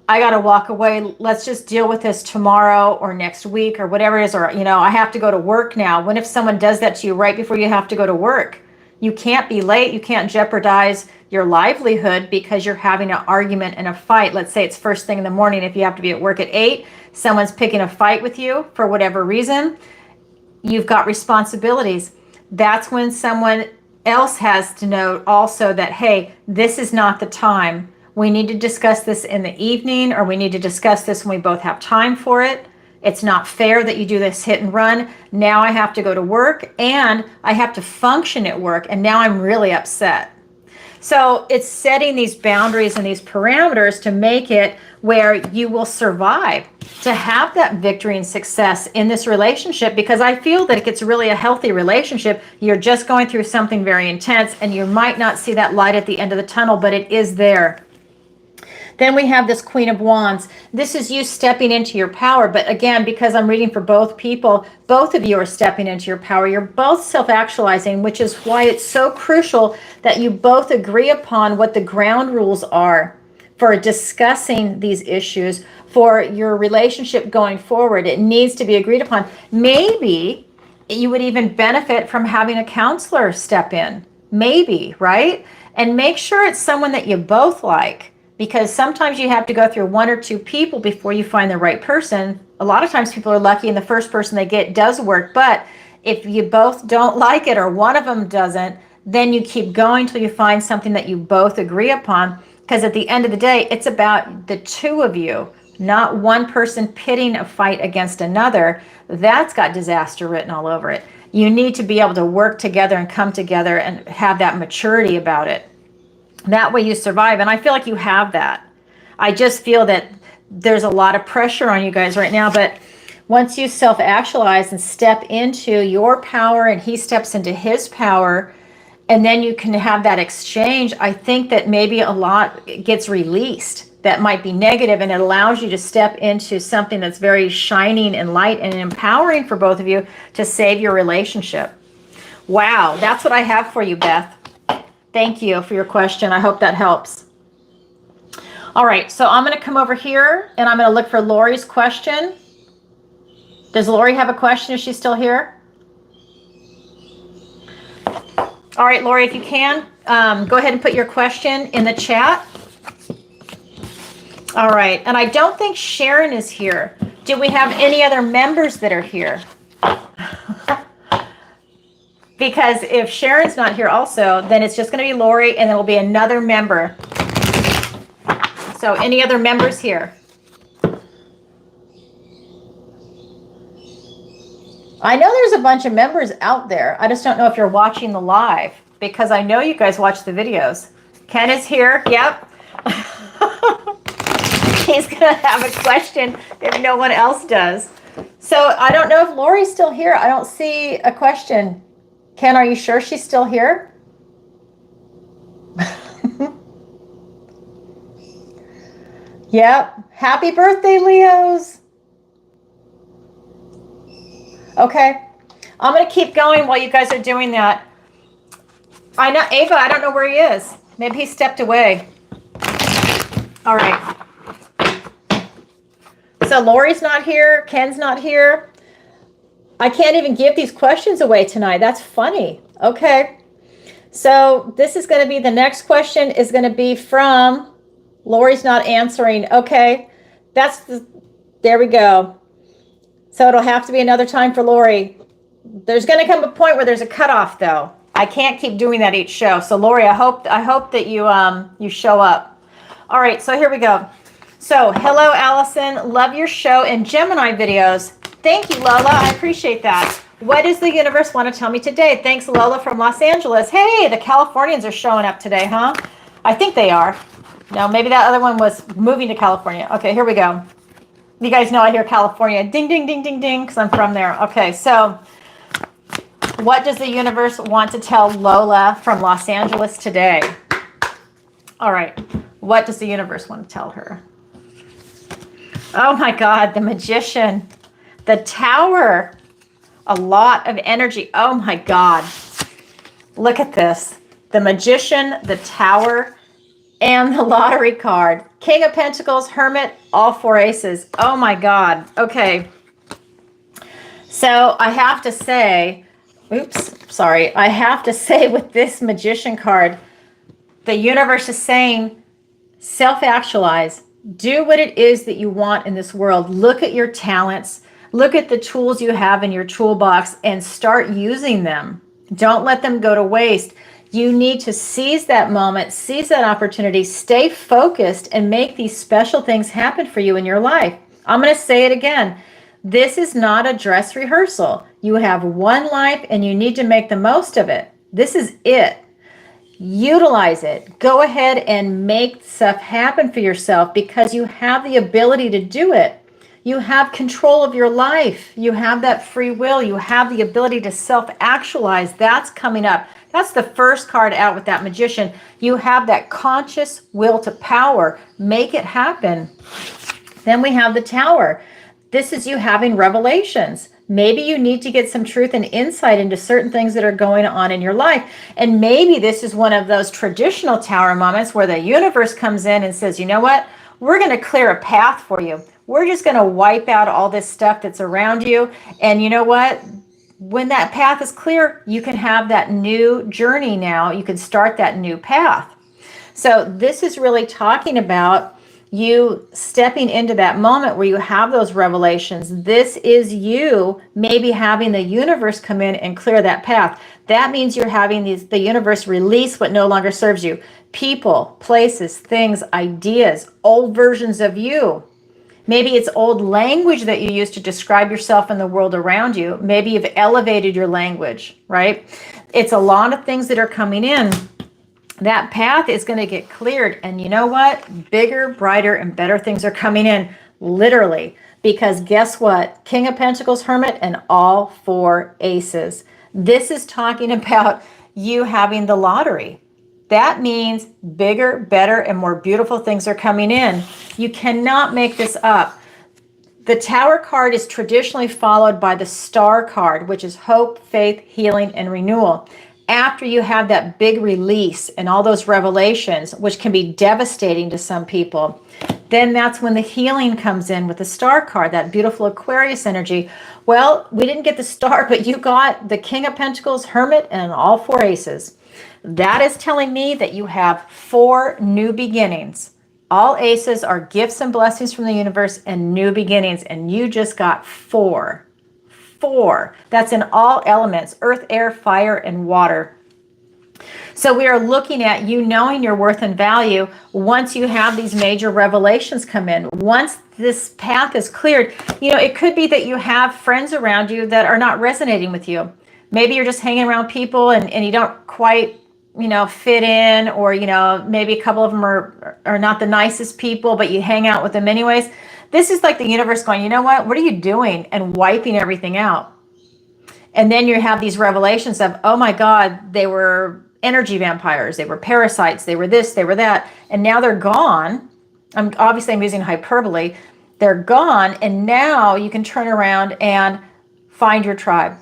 I got to walk away. Let's just deal with this tomorrow or next week or whatever it is. Or, you know, I have to go to work now. What if someone does that to you right before you have to go to work? You can't be late. You can't jeopardize your livelihood because you're having an argument and a fight. Let's say it's first thing in the morning. If you have to be at work at 8, someone's picking a fight with you for whatever reason. You've got responsibilities. That's when someone else has to know also that, hey, this is not the time We need to discuss this in the evening, or we need to discuss this when we both have time for it. It's not fair that you do this hit and run. Now I have to go to work and I have to function at work, and now I'm really upset. So it's setting these boundaries and these parameters to make it where you will survive, to have that victory and success in this relationship, because I feel that it's really a healthy relationship. You're just going through something very intense and you might not see that light at the end of the tunnel, but it is there. Then we have this Queen of Wands. This is you stepping into your power. But again, because I'm reading for both people, both of you are stepping into your power. You're both self-actualizing, which is why it's so crucial that you both agree upon what the ground rules are for discussing these issues for your relationship going forward. It needs to be agreed upon. Maybe you would even benefit from having a counselor step in. Maybe, right? And make sure it's someone that you both like. Because sometimes you have to go through one or two people before you find the right person. A lot of times people are lucky and the first person they get does work. But if you both don't like it or one of them doesn't, then you keep going till you find something that you both agree upon. Because at the end of the day, it's about the two of you, not one person pitting a fight against another. That's got disaster written all over it. You need to be able to work together and come together and have that maturity about it. That way you survive, and I feel like you have that. I just feel that there's a lot of pressure on you guys right now, but once you self-actualize and step into your power and he steps into his power, and then you can have that exchange, I think that maybe a lot gets released that might be negative, and it allows you to step into something that's very shining and light and empowering for both of you to save your relationship. Wow, that's what I have for you, Beth. Thank you for your question. I hope that helps. All right, so I'm going to come over here and I'm going to look for Lori's question. Does Lori have a question? Is she still here? All right, Lori, if you can, go ahead and put your question in the chat. All right, and I don't think Sharon is here. Do we have any other members that are here? Because if Sharon's not here also, then it's just going to be Lori and it'll be another member. So any other members here? I know there's a bunch of members out there. I just don't know if you're watching the live, because I know you guys watch the videos. Ken is here. Yep. He's going to have a question if no one else does. So I don't know if Lori's still here. I don't see a question. Ken, are you sure she's still here? Yep. Happy birthday, Leos. Okay. I'm going to keep going while you guys are doing that. I know, Ava, I don't know where he is. Maybe he stepped away. All right. So Lori's not here. Ken's not here. I can't even give these questions away tonight. That's funny. Okay. So this is going to be, the next question is going to be from, Lori's not answering. Okay. There we go. So it'll have to be another time for Lori. There's going to come a point where there's a cutoff though. I can't keep doing that each show. So Lori, I hope that you show up. All right. So here we go. So hello, Alison. Love your show and Gemini videos. Thank you, Lola. I appreciate that. What does the universe want to tell me today? Thanks, Lola from Los Angeles. Hey, the Californians are showing up today, huh? I think they are. No, maybe that other one was moving to California. Okay, here we go. You guys know I hear California. Ding, ding, ding, ding, ding, because I'm from there. Okay, so what does the universe want to tell Lola from Los Angeles today? All right. What does the universe want to tell her? Oh, my God, the Magician. The Tower, a lot of energy. Oh my God. Look at this. The Magician, the Tower, and the lottery card. King of Pentacles, Hermit, all four aces. Oh my God. Okay. So I have to say, I have to say with this Magician card, the universe is saying, self-actualize. Do what it is that you want in this world. Look at your talents. Look at the tools you have in your toolbox and start using them. Don't let them go to waste. You need to seize that moment, seize that opportunity, stay focused, and make these special things happen for you in your life. I'm going to say it again. This is not a dress rehearsal. You have one life and you need to make the most of it. This is it. Utilize it. Go ahead and make stuff happen for yourself because you have the ability to do it. You have control of your life. You have that free will. You have the ability to self-actualize. That's coming up. That's the first card out with that Magician. You have that conscious will to power. Make it happen. Then we have the Tower. This is you having revelations. Maybe you need to get some truth and insight into certain things that are going on in your life. And maybe this is one of those traditional Tower moments where the universe comes in and says, you know what? We're going to clear a path for you. We're just going to wipe out all this stuff that's around you. And you know what? When that path is clear, you can have that new journey now. You can start that new path. So this is really talking about you stepping into that moment where you have those revelations. This is you maybe having the universe come in and clear that path. That means you're having the universe release what no longer serves you. People, places, things, ideas, old versions of you. Maybe it's old language that you use to describe yourself and the world around you. Maybe you've elevated your language, right? It's a lot of things that are coming in. That path is going to get cleared. And you know what? Bigger, brighter, and better things are coming in, literally. Because guess what? King of Pentacles, Hermit, and all four aces. This is talking about you having the lottery. That means bigger, better, and more beautiful things are coming in. You cannot make this up. The Tower card is traditionally followed by the Star card, which is hope, faith, healing, and renewal. After you have that big release and all those revelations, which can be devastating to some people, then that's when the healing comes in with the Star card, that beautiful Aquarius energy. Well, we didn't get the Star, but you got the King of Pentacles, Hermit, and all four aces. That is telling me that you have 4 new beginnings. All aces are gifts and blessings from the universe and new beginnings, and you just got 4. 4. That's in all elements, earth, air, fire, and water. So we are looking at you knowing your worth and value once you have these major revelations come in. Once this path is cleared, it could be that you have friends around you that are not resonating with you. Maybe you're just hanging around people and you don't quite, fit in, or, maybe a couple of them are not the nicest people, but you hang out with them anyways. This is like the universe going, you know what are you doing? And wiping everything out. And then you have these revelations of, oh my God, they were energy vampires. They were parasites. They were this, they were that. And now they're gone. I'm using hyperbole. They're gone. And now you can turn around and find your tribe.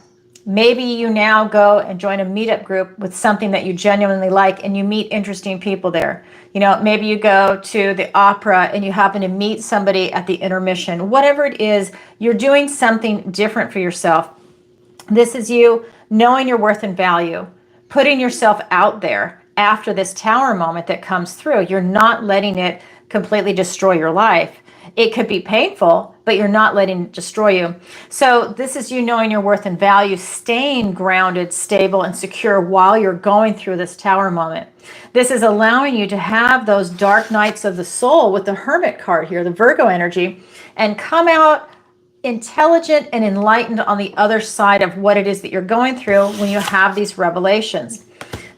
Maybe you now go and join a meetup group with something that you genuinely like and you meet interesting people there. Maybe you go to the opera and you happen to meet somebody at the intermission. Whatever it is, you're doing something different for yourself. This is you knowing your worth and value, putting yourself out there after this Tower moment that comes through. You're not letting it completely destroy your life. It could be painful, but you're not letting it destroy you. So this is you knowing your worth and value, staying grounded, stable, and secure while you're going through this Tower moment. This is allowing you to have those dark nights of the soul with the Hermit card here, the Virgo energy, and come out intelligent and enlightened on the other side of what it is that you're going through when you have these revelations.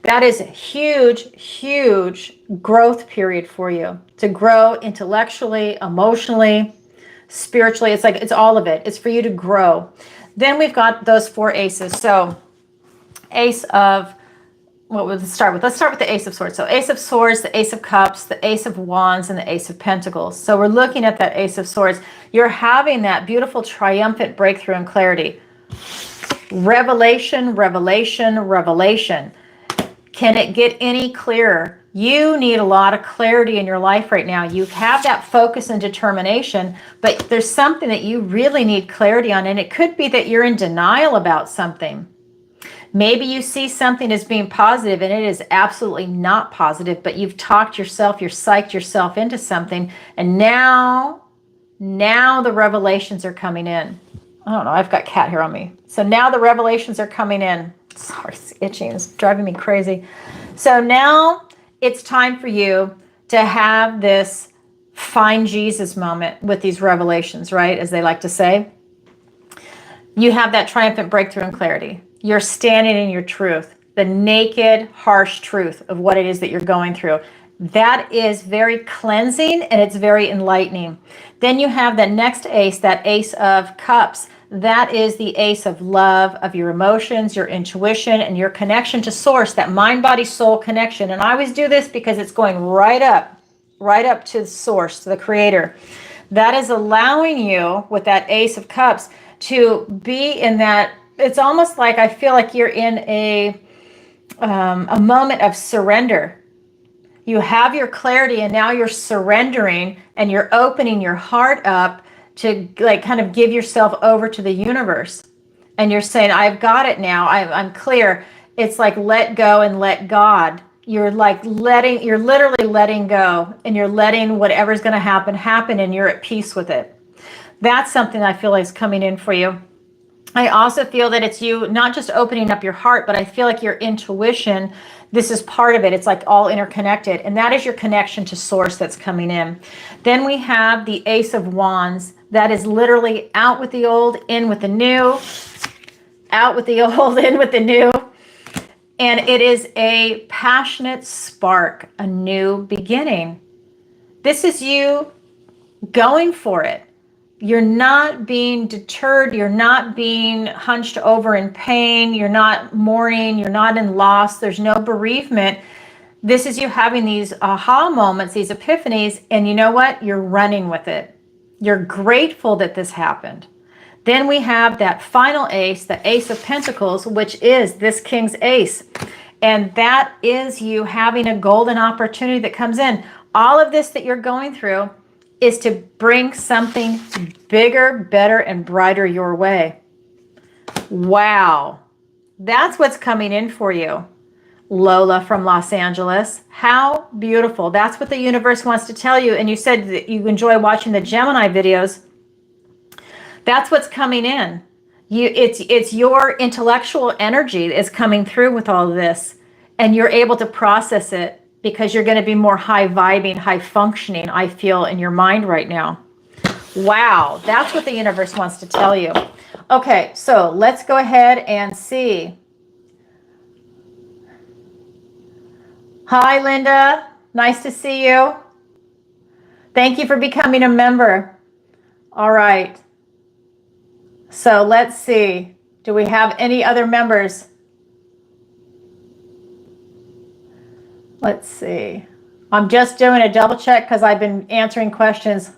That is a huge, huge growth period for you to grow intellectually, emotionally, spiritually. It's all of it. It's for you to grow. Then we've got those 4 aces. So ace of, what would start with? Let's start with the Ace of Swords. So Ace of Swords, the Ace of Cups, the Ace of Wands, and the Ace of Pentacles. So we're looking at that Ace of Swords. You're having that beautiful triumphant breakthrough and clarity. Revelation, revelation, revelation. Can it get any clearer? You need a lot of clarity in your life right now. You have that focus and determination, but there's something that you really need clarity on, and it could be that you're in denial about something. Maybe you see something as being positive and it is absolutely not positive, but you've talked yourself, you're psyched yourself into something, and now the revelations are coming in. I don't know, I've got cat hair on me. So now the revelations are coming in. Sorry, it's itching, it's driving me crazy. So now it's time for you to have this find Jesus moment with these revelations, right? As they like to say. You have that triumphant breakthrough and clarity. You're standing in your truth, the naked, harsh truth of what it is that you're going through. That is very cleansing and it's very enlightening. Then you have the next ace, that Ace of Cups. That is the ace of love, of your emotions, your intuition, and your connection to source, that mind, body, soul connection. And I always do this because it's going right up to the source, to the creator. That is allowing you with that Ace of Cups to be in that. It's almost like I feel like you're in a moment of surrender. You have your clarity and now you're surrendering and you're opening your heart up to like kind of give yourself over to the universe. And you're saying, I've got it now. I'm clear. It's like let go and let God. You're literally letting go and you're letting whatever's going to happen and you're at peace with it. That's something I feel like is coming in for you. I also feel that it's you not just opening up your heart, but I feel like your intuition, this is part of it. It's like all interconnected. And that is your connection to source that's coming in. Then we have the Ace of Wands. That is literally out with the old, in with the new. Out with the old, in with the new. And it is a passionate spark, a new beginning. This is you going for it. You're not being deterred. You're not being hunched over in pain. You're not mourning. You're not in loss. There's no bereavement. This is you having these aha moments, these epiphanies, and you know what? You're running with it. You're grateful that this happened. Then we have that final ace, the Ace of Pentacles, which is this King's Ace. And that is you having a golden opportunity that comes in. All of this that you're going through is to bring something bigger, better, and brighter your way. Wow. That's what's coming in for you. Lola from Los Angeles. How beautiful. That's what the universe wants to tell you. And you said that you enjoy watching the Gemini videos. That's what's coming in. It's your intellectual energy that is coming through with all of this. And you're able to process it because you're going to be more high vibing, high functioning, I feel, in your mind right now. Wow, that's what the universe wants to tell you. Okay, so let's go ahead and see. Hi, Linda. Nice to see you. Thank you for becoming a member. All right. So let's see. Do we have any other members? Let's see. I'm just doing a double check because I've been answering questions.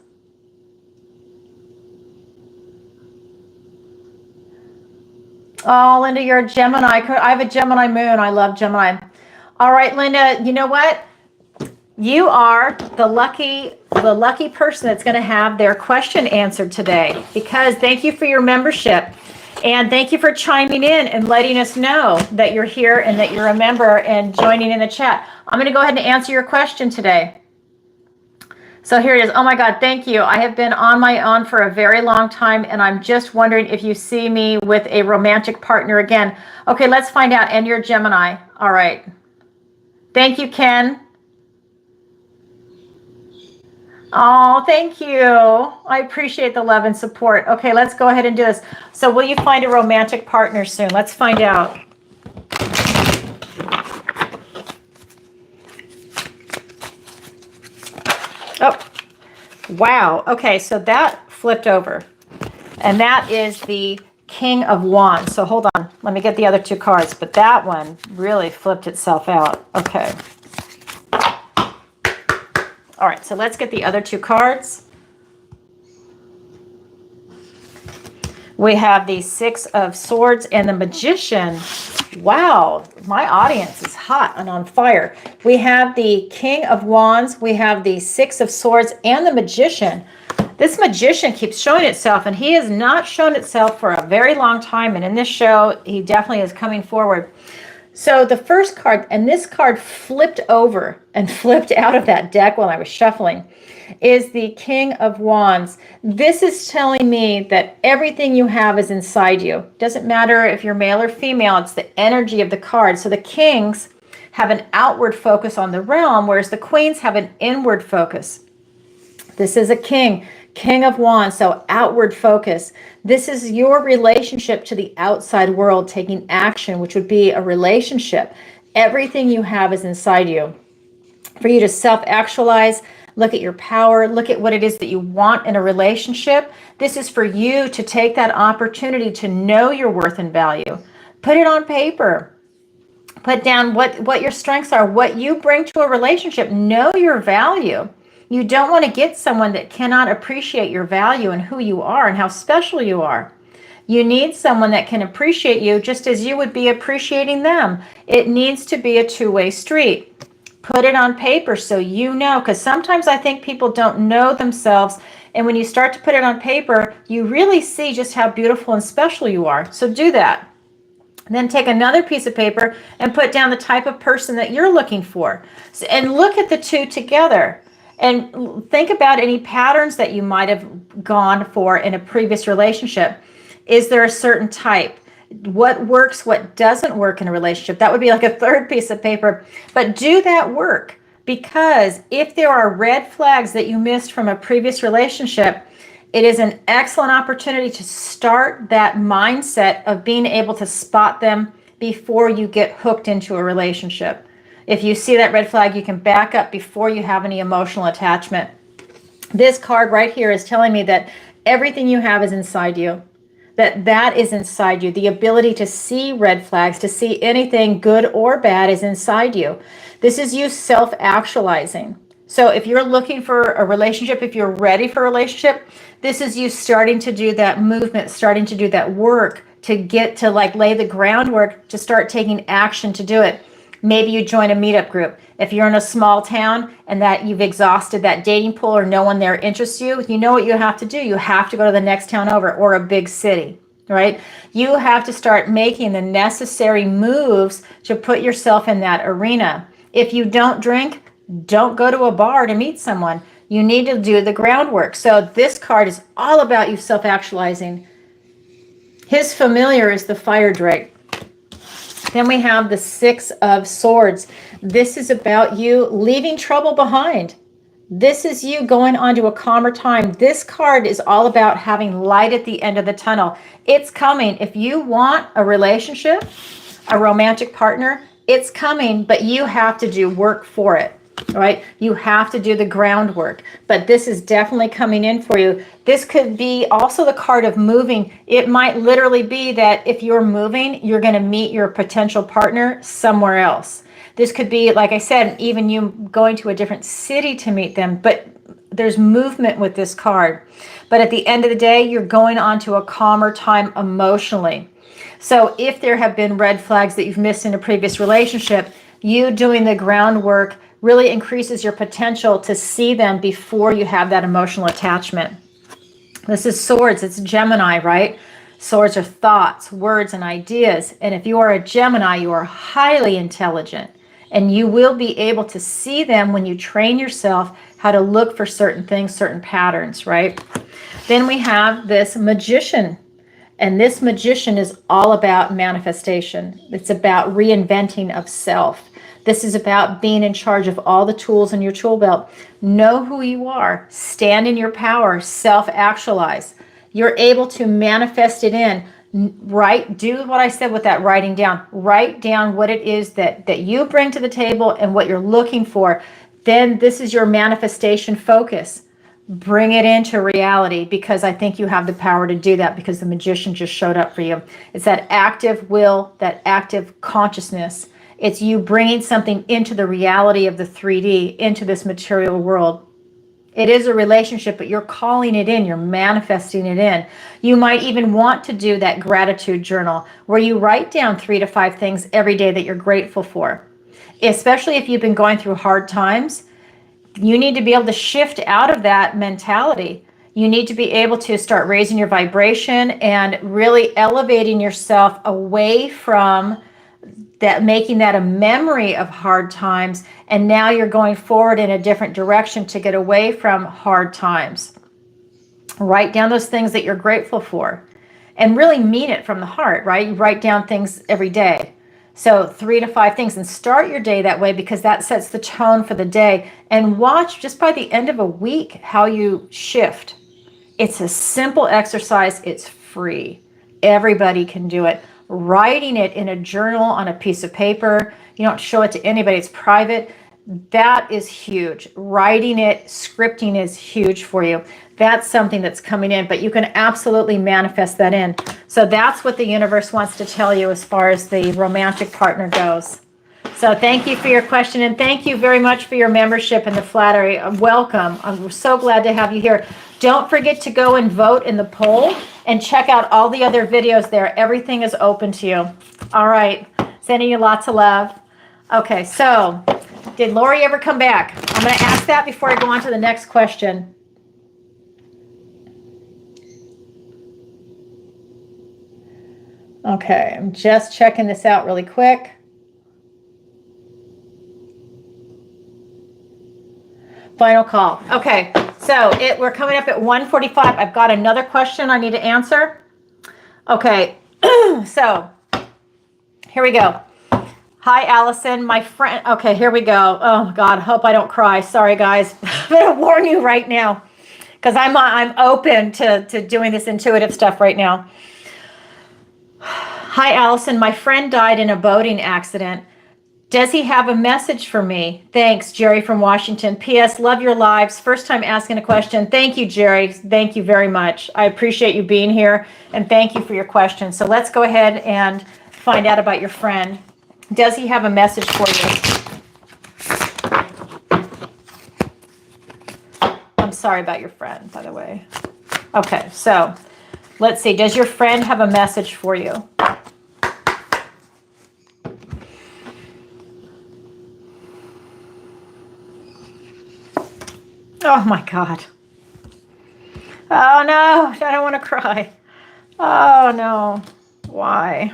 Oh, Linda, you're a Gemini. I have a Gemini moon. I love Gemini. All right, Linda, you know what? You are the lucky person that's going to have their question answered today, because thank you for your membership. And thank you for chiming in and letting us know that you're here and that you're a member and joining in the chat. I'm going to go ahead and answer your question today. So here it is. Oh my God, thank you. I have been on my own for a very long time, and I'm just wondering if you see me with a romantic partner again. Okay, let's find out. And you're Gemini. All right. Thank you, Ken. Oh, thank you. I appreciate the love and support. Okay, let's go ahead and do this. So will you find a romantic partner soon? Let's find out. Oh, wow. Okay, so that flipped over. And that is the King of Wands. So hold on. Let me get the other two cards. But that one really flipped itself out. Okay. All right, so let's get the other two cards. We have the Six of Swords and the Magician. Wow, my audience is hot and on fire. We have the King of Wands. We have the Six of Swords and the Magician. This Magician keeps showing itself, and he has not shown itself for a very long time. And in this show, he definitely is coming forward. So the first card, and this card flipped over and flipped out of that deck while I was shuffling, is the King of Wands. This is telling me that everything you have is inside you. Doesn't matter if you're male or female, it's the energy of the card. So the kings have an outward focus on the realm, whereas the queens have an inward focus. This is a king of wands, so outward focus. This is your relationship to the outside world, taking action, which would be a relationship. Everything you have is inside you. For you to self-actualize, look at your power, look at what it is that you want in a relationship. This is for you to take that opportunity to know your worth and value. Put it on paper. Put down what your strengths are, what you bring to a relationship. Know your value. You don't want to get someone that cannot appreciate your value and who you are and how special you are. You need someone that can appreciate you just as you would be appreciating them. It needs to be a two-way street. Put it on paper so you know, because sometimes I think people don't know themselves, and when you start to put it on paper, you really see just how beautiful and special you are. So do that. Then take another piece of paper and put down the type of person that you're looking for. And look at the two together. And think about any patterns that you might have gone for in a previous relationship. Is there a certain type? What works, what doesn't work in a relationship? That would be like a third piece of paper. But do that work, because if there are red flags that you missed from a previous relationship, it is an excellent opportunity to start that mindset of being able to spot them before you get hooked into a relationship. If you see that red flag, you can back up before you have any emotional attachment. This card right here is telling me that everything you have is inside you. That is inside you. The ability to see red flags, to see anything good or bad is inside you. This is you self-actualizing. So if you're looking for a relationship, if you're ready for a relationship, this is you starting to do that movement, starting to do that work to get to like lay the groundwork to start taking action to do it. Maybe you join a meetup group. If you're in a small town and that you've exhausted that dating pool or no one there interests you, you know what you have to do. You have to go to the next town over or a big city, right? You have to start making the necessary moves to put yourself in that arena. If you don't drink, don't go to a bar to meet someone. You need to do the groundwork. So this card is all about you self-actualizing. His familiar is the fire drake. Then we have the Six of Swords. This is about you leaving trouble behind. This is you going on to a calmer time. This card is all about having light at the end of the tunnel. It's coming. If you want a relationship, a romantic partner, it's coming, but you have to do work for it. Right? You have to do the groundwork, but this is definitely coming in for you. This could be also the card of moving. It might literally be that if you're moving, you're going to meet your potential partner somewhere else. This could be, like I said, even you going to a different city to meet them, but there's movement with this card. But at the end of the day, you're going on to a calmer time emotionally. So if there have been red flags that you've missed in a previous relationship, you doing the groundwork really increases your potential to see them before you have that emotional attachment. This is swords. It's Gemini, right? Swords are thoughts, words, and ideas. And if you are a Gemini, you are highly intelligent. And you will be able to see them when you train yourself how to look for certain things, certain patterns, right? Then we have this Magician. And this Magician is all about manifestation. It's about reinventing of self. This is about being in charge of all the tools in your tool belt. Know who you are. Stand in your power. Self-actualize. You're able to manifest it in. Do what I said with that writing down. Write down what it is that you bring to the table and what you're looking for. Then this is your manifestation focus. Bring it into reality, because I think you have the power to do that, because the Magician just showed up for you. It's that active will, that active consciousness. It's you bringing something into the reality of the 3D, into this material world. It is a relationship, but you're calling it in. You're manifesting it in. You might even want to do that gratitude journal where you write down 3 to 5 things every day that you're grateful for. Especially if you've been going through hard times, you need to be able to shift out of that mentality. You need to be able to start raising your vibration and really elevating yourself away from that, making that a memory of hard times, and now you're going forward in a different direction to get away from hard times. Write down those things that you're grateful for and really mean it from the heart, right? You write down things every day. So 3 to 5 things, and start your day that way because that sets the tone for the day. And watch just by the end of a week how you shift. It's a simple exercise. It's free. Everybody can do it. Writing it in a journal on a piece of paper. You don't show it to anybody. It's private. That is huge. Writing it, scripting is huge for you. That's something that's coming in, but you can absolutely manifest that in. So that's what the universe wants to tell you as far as the romantic partner goes. So thank you for your question, and thank you very much for your membership and the flattery. Welcome. I'm so glad to have you here. Don't forget to go and vote in the poll and check out all the other videos there. Everything is open to you. All right. Sending you lots of love. Okay, so did Lori ever come back? I'm going to ask that before I go on to the next question. Okay, I'm just checking this out really quick. Final call. Okay, so we're coming up at 1:45. I've got another question I need to answer. Okay, so here we go. Hi, Alison, my friend. Okay, here we go. Oh, God, hope I don't cry. Sorry, guys. I'm going to warn you right now because I'm open to doing this intuitive stuff right now. Hi, Alison. My friend died in a boating accident. Does he have a message for me? Thanks, Jerry from Washington. P.S. Love your lives. First time asking a question. Thank you, Jerry. Thank you very much. I appreciate you being here, and thank you for your question. So let's go ahead and find out about your friend. Does he have a message for you? I'm sorry about your friend, by the way. Okay, so let's see. Does your friend have a message for you? Oh my God. Oh no, I don't want to cry. Oh no. Why?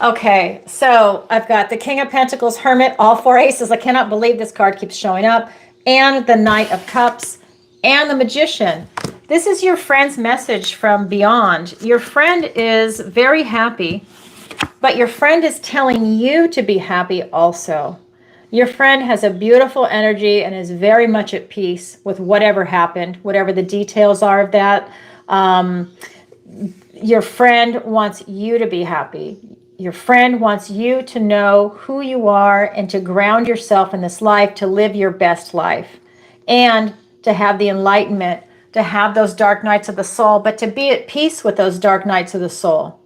Okay, so I've got the King of Pentacles, Hermit, all 4 aces. I cannot believe this card keeps showing up. And the Knight of Cups and the Magician. This is your friend's message from beyond. Your friend is very happy, but your friend is telling you to be happy also. Your friend has a beautiful energy and is very much at peace with whatever happened, whatever the details are of that. Your friend wants you to be happy. Your friend wants you to know who you are and to ground yourself in this life, to live your best life and to have the enlightenment, to have those dark nights of the soul, but to be at peace with those dark nights of the soul.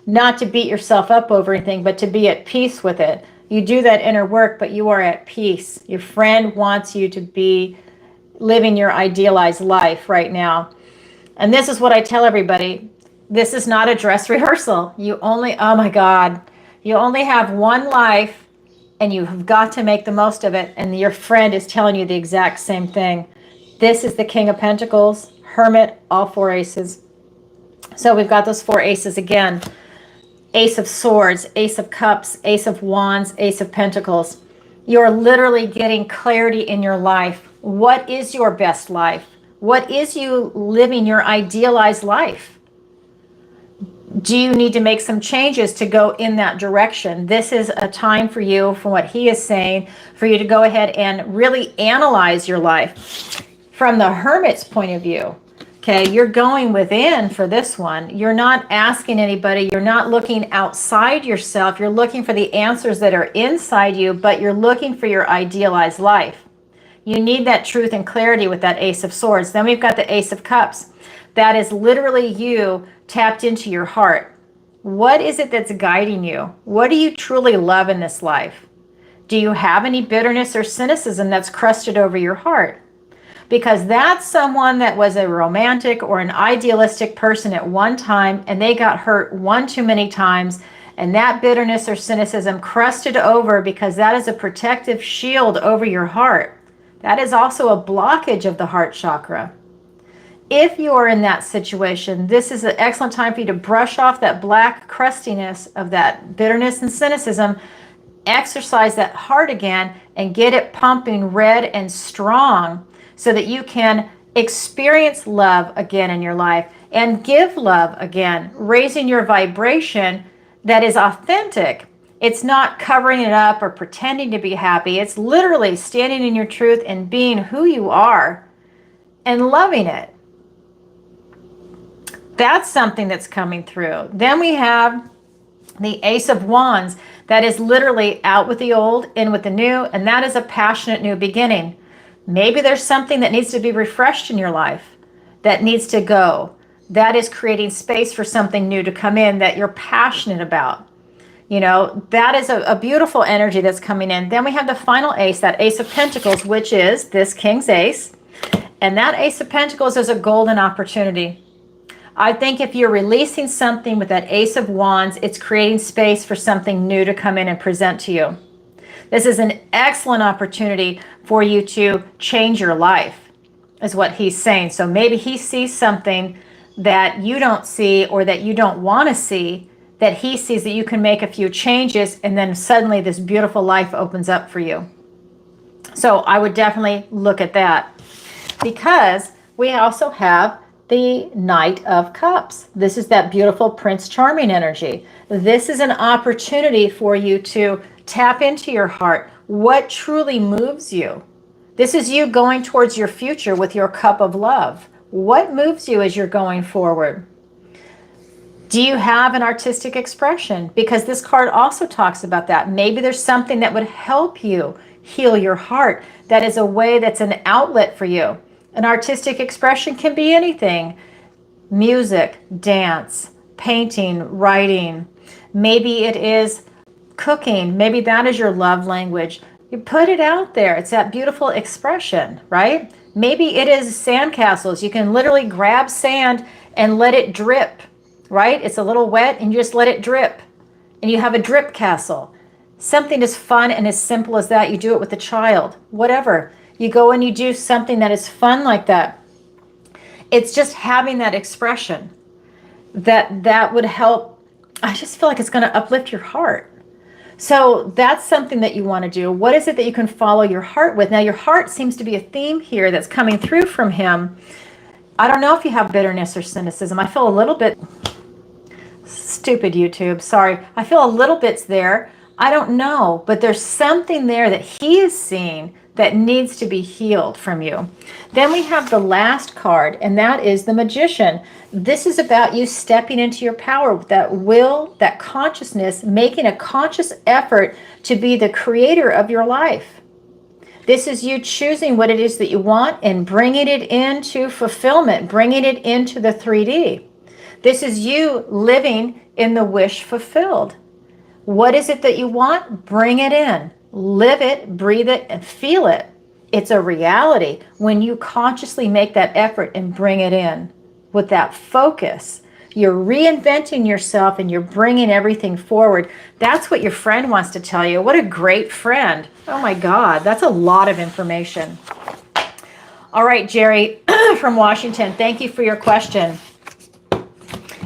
Not to beat yourself up over anything, but to be at peace with it. You do that inner work, but you are at peace. Your friend wants you to be living your idealized life right now. And this is what I tell everybody. This is not a dress rehearsal. Oh my God, you only have one life and you have got to make the most of it. And your friend is telling you the exact same thing. This is the King of Pentacles, Hermit, all 4 aces. So we've got those 4 aces again. Ace of Swords, Ace of Cups, Ace of Wands, Ace of Pentacles. You're literally getting clarity in your life. What is your best life? What is you living your idealized life? Do you need to make some changes to go in that direction? This is a time for you, from what he is saying, for you to go ahead and really analyze your life from the Hermit's point of view. Okay, you're going within for this one. You're not asking anybody. You're not looking outside yourself. You're looking for the answers that are inside you, but you're looking for your idealized life. You need that truth and clarity with that Ace of Swords. Then we've got the Ace of Cups. That is literally you tapped into your heart. What is it that's guiding you? What do you truly love in this life? Do you have any bitterness or cynicism that's crusted over your heart? Because that's someone that was a romantic or an idealistic person at one time, and they got hurt one too many times, and that bitterness or cynicism crusted over because that is a protective shield over your heart. That is also a blockage of the heart chakra. If you are in that situation, this is an excellent time for you to brush off that black crustiness of that bitterness and cynicism, exercise that heart again, and get it pumping red and strong, so that you can experience love again in your life and give love again, raising your vibration that is authentic. It's not covering it up or pretending to be happy. It's literally standing in your truth and being who you are and loving it. That's something that's coming through. Then we have the Ace of Wands. That is literally out with the old, in with the new, and that is a passionate new beginning. Maybe there's something that needs to be refreshed in your life, that needs to go. That is creating space for something new to come in that you're passionate about. You know, that is a beautiful energy that's coming in. Then we have the final ace, that Ace of Pentacles, which is this King's Ace. And that Ace of Pentacles is a golden opportunity. I think if you're releasing something with that Ace of Wands, it's creating space for something new to come in and present to you. This is an excellent opportunity for you to change your life, is what he's saying. So maybe he sees something that you don't see or that you don't want to see, that he sees that you can make a few changes, and then suddenly this beautiful life opens up for you. So I would definitely look at that, because we also have the Knight of Cups. This is that beautiful Prince Charming energy. This is an opportunity for you to tap into your heart. What truly moves you? This is you going towards your future with your cup of love. What moves you as you're going forward? Do you have an artistic expression? Because this card also talks about that. Maybe there's something that would help you heal your heart. That is a way, that's an outlet for you. An artistic expression can be anything. Music, dance, painting, writing. Maybe it is cooking. Maybe that is your love language. You put it out there. It's that beautiful expression, right? Maybe it is sandcastles. You can literally grab sand and let it drip, right? It's a little wet and you just let it drip. And you have a drip castle. Something as fun and as simple as that. You do it with a child, whatever. You go and you do something that is fun like that. It's just having that expression that would help. I just feel like it's going to uplift your heart. So that's something that you want to do. What is it that you can follow your heart with? Now, your heart seems to be a theme here that's coming through from him. I don't know if you have bitterness or cynicism. I feel a little bit, stupid YouTube, sorry. I feel a little bit there. I don't know, but there's something there that he is seeing that needs to be healed from you. Then we have the last card, and that is the Magician. This is about you stepping into your power, that will, that consciousness, making a conscious effort to be the creator of your life. This is you choosing what it is that you want and bringing it into fulfillment, bringing it into the 3D. This is you living in the wish fulfilled. What is it that you want? Bring it in. Live it, breathe it, and feel it. It's a reality when you consciously make that effort and bring it in with that focus. You're reinventing yourself and you're bringing everything forward. That's what your friend wants to tell you. What a great friend. Oh my God, that's a lot of information. All right, Jerry from Washington, thank you for your question.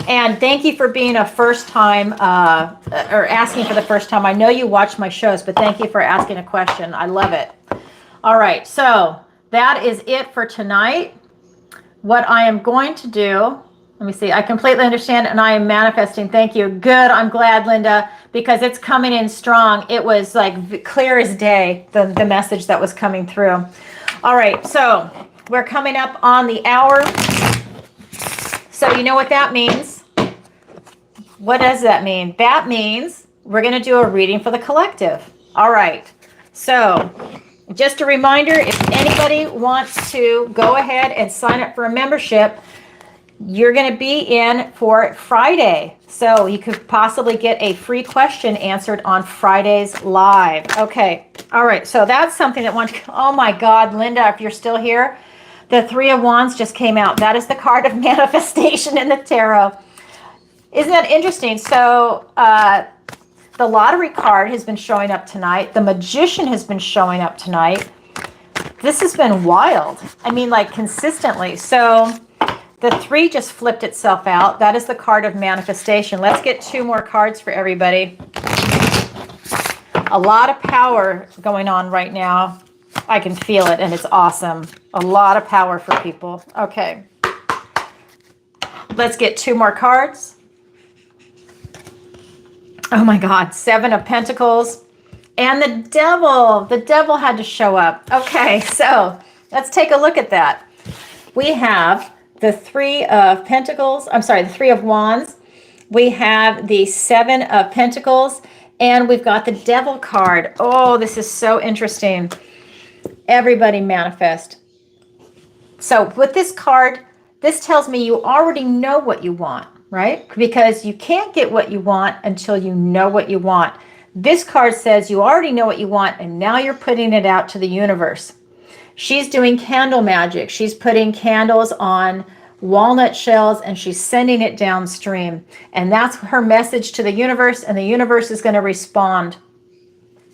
And thank you for being a first time, or asking for the first time. I know you watch my shows, but thank you for asking a question. I love it. All right, so that is it for tonight. What I am going to do, let me see, I completely understand and I am manifesting. Thank you. Good, I'm glad, Linda, because it's coming in strong. It was like clear as day, the message that was coming through. All right, so we're coming up on the hour. So you know what that means. What does that mean? That means we're going to do a reading for the collective. All right. So just a reminder, if anybody wants to go ahead and sign up for a membership, you're going to be in for Friday. So you could possibly get a free question answered on Friday's live. Okay. All right. So that's something that wants, oh my God, Linda, if you're still here, the Three of Wands just came out. That is the card of manifestation in the tarot. Isn't that interesting? So the lottery card has been showing up tonight. The Magician has been showing up tonight. This has been wild. I mean, like consistently. So the 3 just flipped itself out. That is the card of manifestation. Let's get 2 more cards for everybody. A lot of power going on right now. I can feel it, and it's awesome. A lot of power for people. Okay. Let's get 2 more cards. Oh my God, 7 of Pentacles. And the devil. The devil had to show up. Okay, so let's take a look at that. We have the 3 of Pentacles. I'm sorry, the 3 of Wands. We have the 7 of Pentacles. And we've got the devil card. Oh, this is so interesting. Everybody manifest. So with this card, this tells me you already know what you want, right? Because you can't get what you want until you know what you want. This card says you already know what you want, and now you're putting it out to the universe. She's doing candle magic. She's putting candles on walnut shells, and she's sending it downstream. And that's her message to the universe, and the universe is going to respond.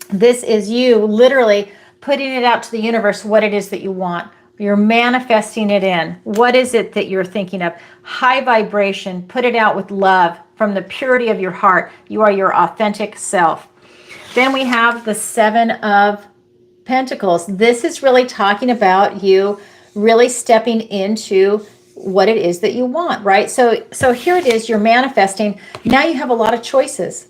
This is you literally putting it out to the universe, what it is that you want. You're manifesting it in. What is it that you're thinking of? High vibration. Put it out with love from the purity of your heart. You are your authentic self. Then we have the 7 of Pentacles. This is really talking about you really stepping into what it is that you want, right? So here it is. You're manifesting. Now you have a lot of choices.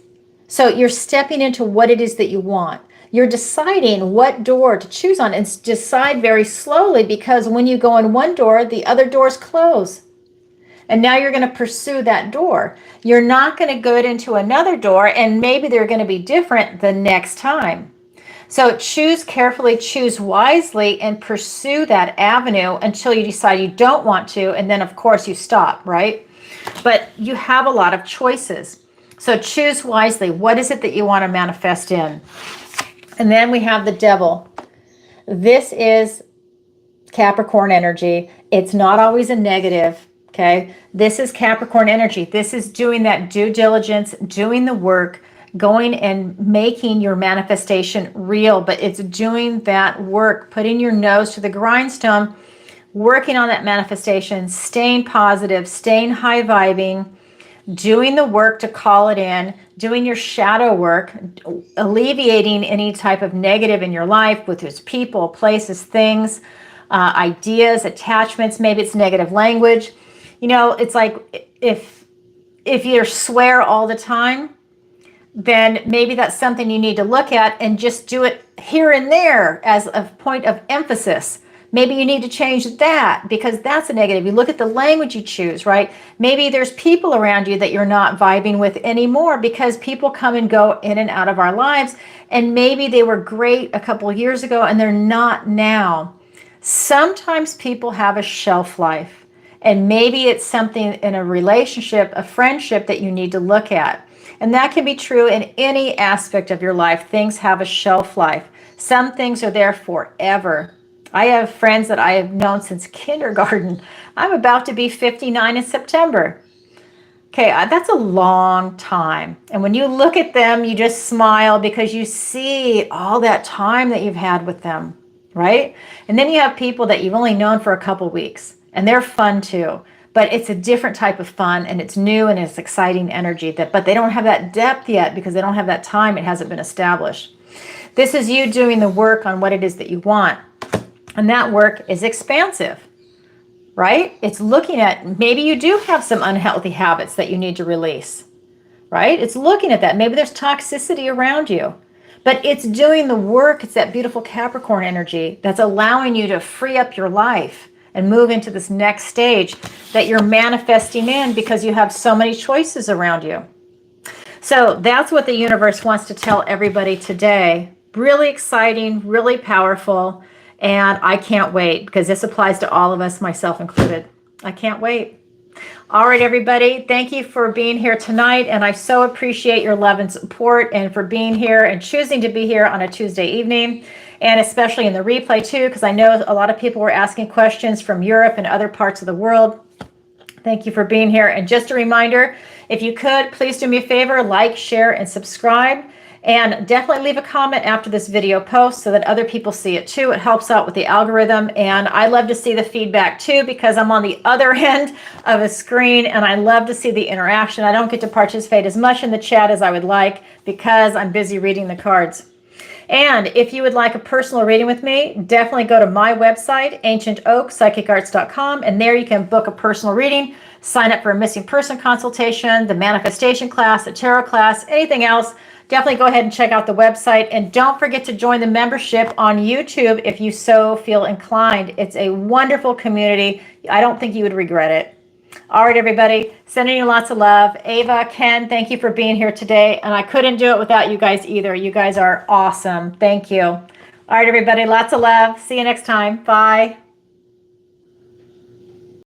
So you're stepping into what it is that you want. You're deciding what door to choose on, and decide very slowly, because when you go in one door, the other doors close. And now you're going to pursue that door. You're not going to go into another door, and maybe they're going to be different the next time. So choose carefully, choose wisely, and pursue that avenue until you decide you don't want to. And then, of course, you stop, right? But you have a lot of choices. So choose wisely. What is it that you want to manifest in? And then we have the devil. This is Capricorn energy. It's not always a negative, okay? This is Capricorn energy. This is doing that due diligence, doing the work, going and making your manifestation real, but it's doing that work, putting your nose to the grindstone, working on that manifestation, staying positive, staying high vibing, doing the work to call it in, doing your shadow work, alleviating any type of negative in your life, with its people, places, things, ideas, attachments. Maybe it's negative language. You know, it's like if you swear all the time, then maybe that's something you need to look at and just do it here and there as a point of emphasis. Maybe you need to change that, because that's a negative. You look at the language you choose, right? Maybe there's people around you that you're not vibing with anymore, because people come and go in and out of our lives. And maybe they were great a couple of years ago and they're not now. Sometimes people have a shelf life, and maybe it's something in a relationship, a friendship, that you need to look at. And that can be true in any aspect of your life. Things have a shelf life. Some things are there forever. I have friends that I have known since kindergarten. I'm about to be 59 in September. Okay, that's a long time. And when you look at them, you just smile, because you see all that time that you've had with them, right? And then you have people that you've only known for a couple weeks, and they're fun too. But it's a different type of fun, and it's new, and it's exciting energy, but they don't have that depth yet, because they don't have that time. It hasn't been established. This is you doing the work on what it is that you want. And that work is expansive, right? It's looking at, maybe you do have some unhealthy habits that you need to release, right? It's looking at that. Maybe there's toxicity around you, but it's doing the work. It's that beautiful Capricorn energy that's allowing you to free up your life and move into this next stage that you're manifesting in, because you have so many choices around you. So that's what the universe wants to tell everybody today. Really exciting, really powerful. And I can't wait, because this applies to all of us, myself included. I can't wait. All right, everybody. Thank you for being here tonight. And I so appreciate your love and support, and for being here and choosing to be here on a Tuesday evening, and especially in the replay too, because I know a lot of people were asking questions from Europe and other parts of the world. Thank you for being here. And just a reminder, if you could, please do me a favor, like, share, and subscribe. And definitely leave a comment after this video post so that other people see it too. It helps out with the algorithm. And I love to see the feedback too, because I'm on the other end of a screen, and I love to see the interaction. I don't get to participate as much in the chat as I would like, because I'm busy reading the cards. And if you would like a personal reading with me, definitely go to my website, ancientoakpsychicarts.com, and there you can book a personal reading, sign up for a missing person consultation, the manifestation class, the tarot class, anything else. Definitely go ahead and check out the website. And don't forget to join the membership on YouTube if you so feel inclined. It's a wonderful community. I don't think you would regret it. All right, everybody, sending you lots of love. Ava, Ken, thank you for being here today. And I couldn't do it without you guys either. You guys are awesome. Thank you. All right, everybody, lots of love. See you next time. Bye.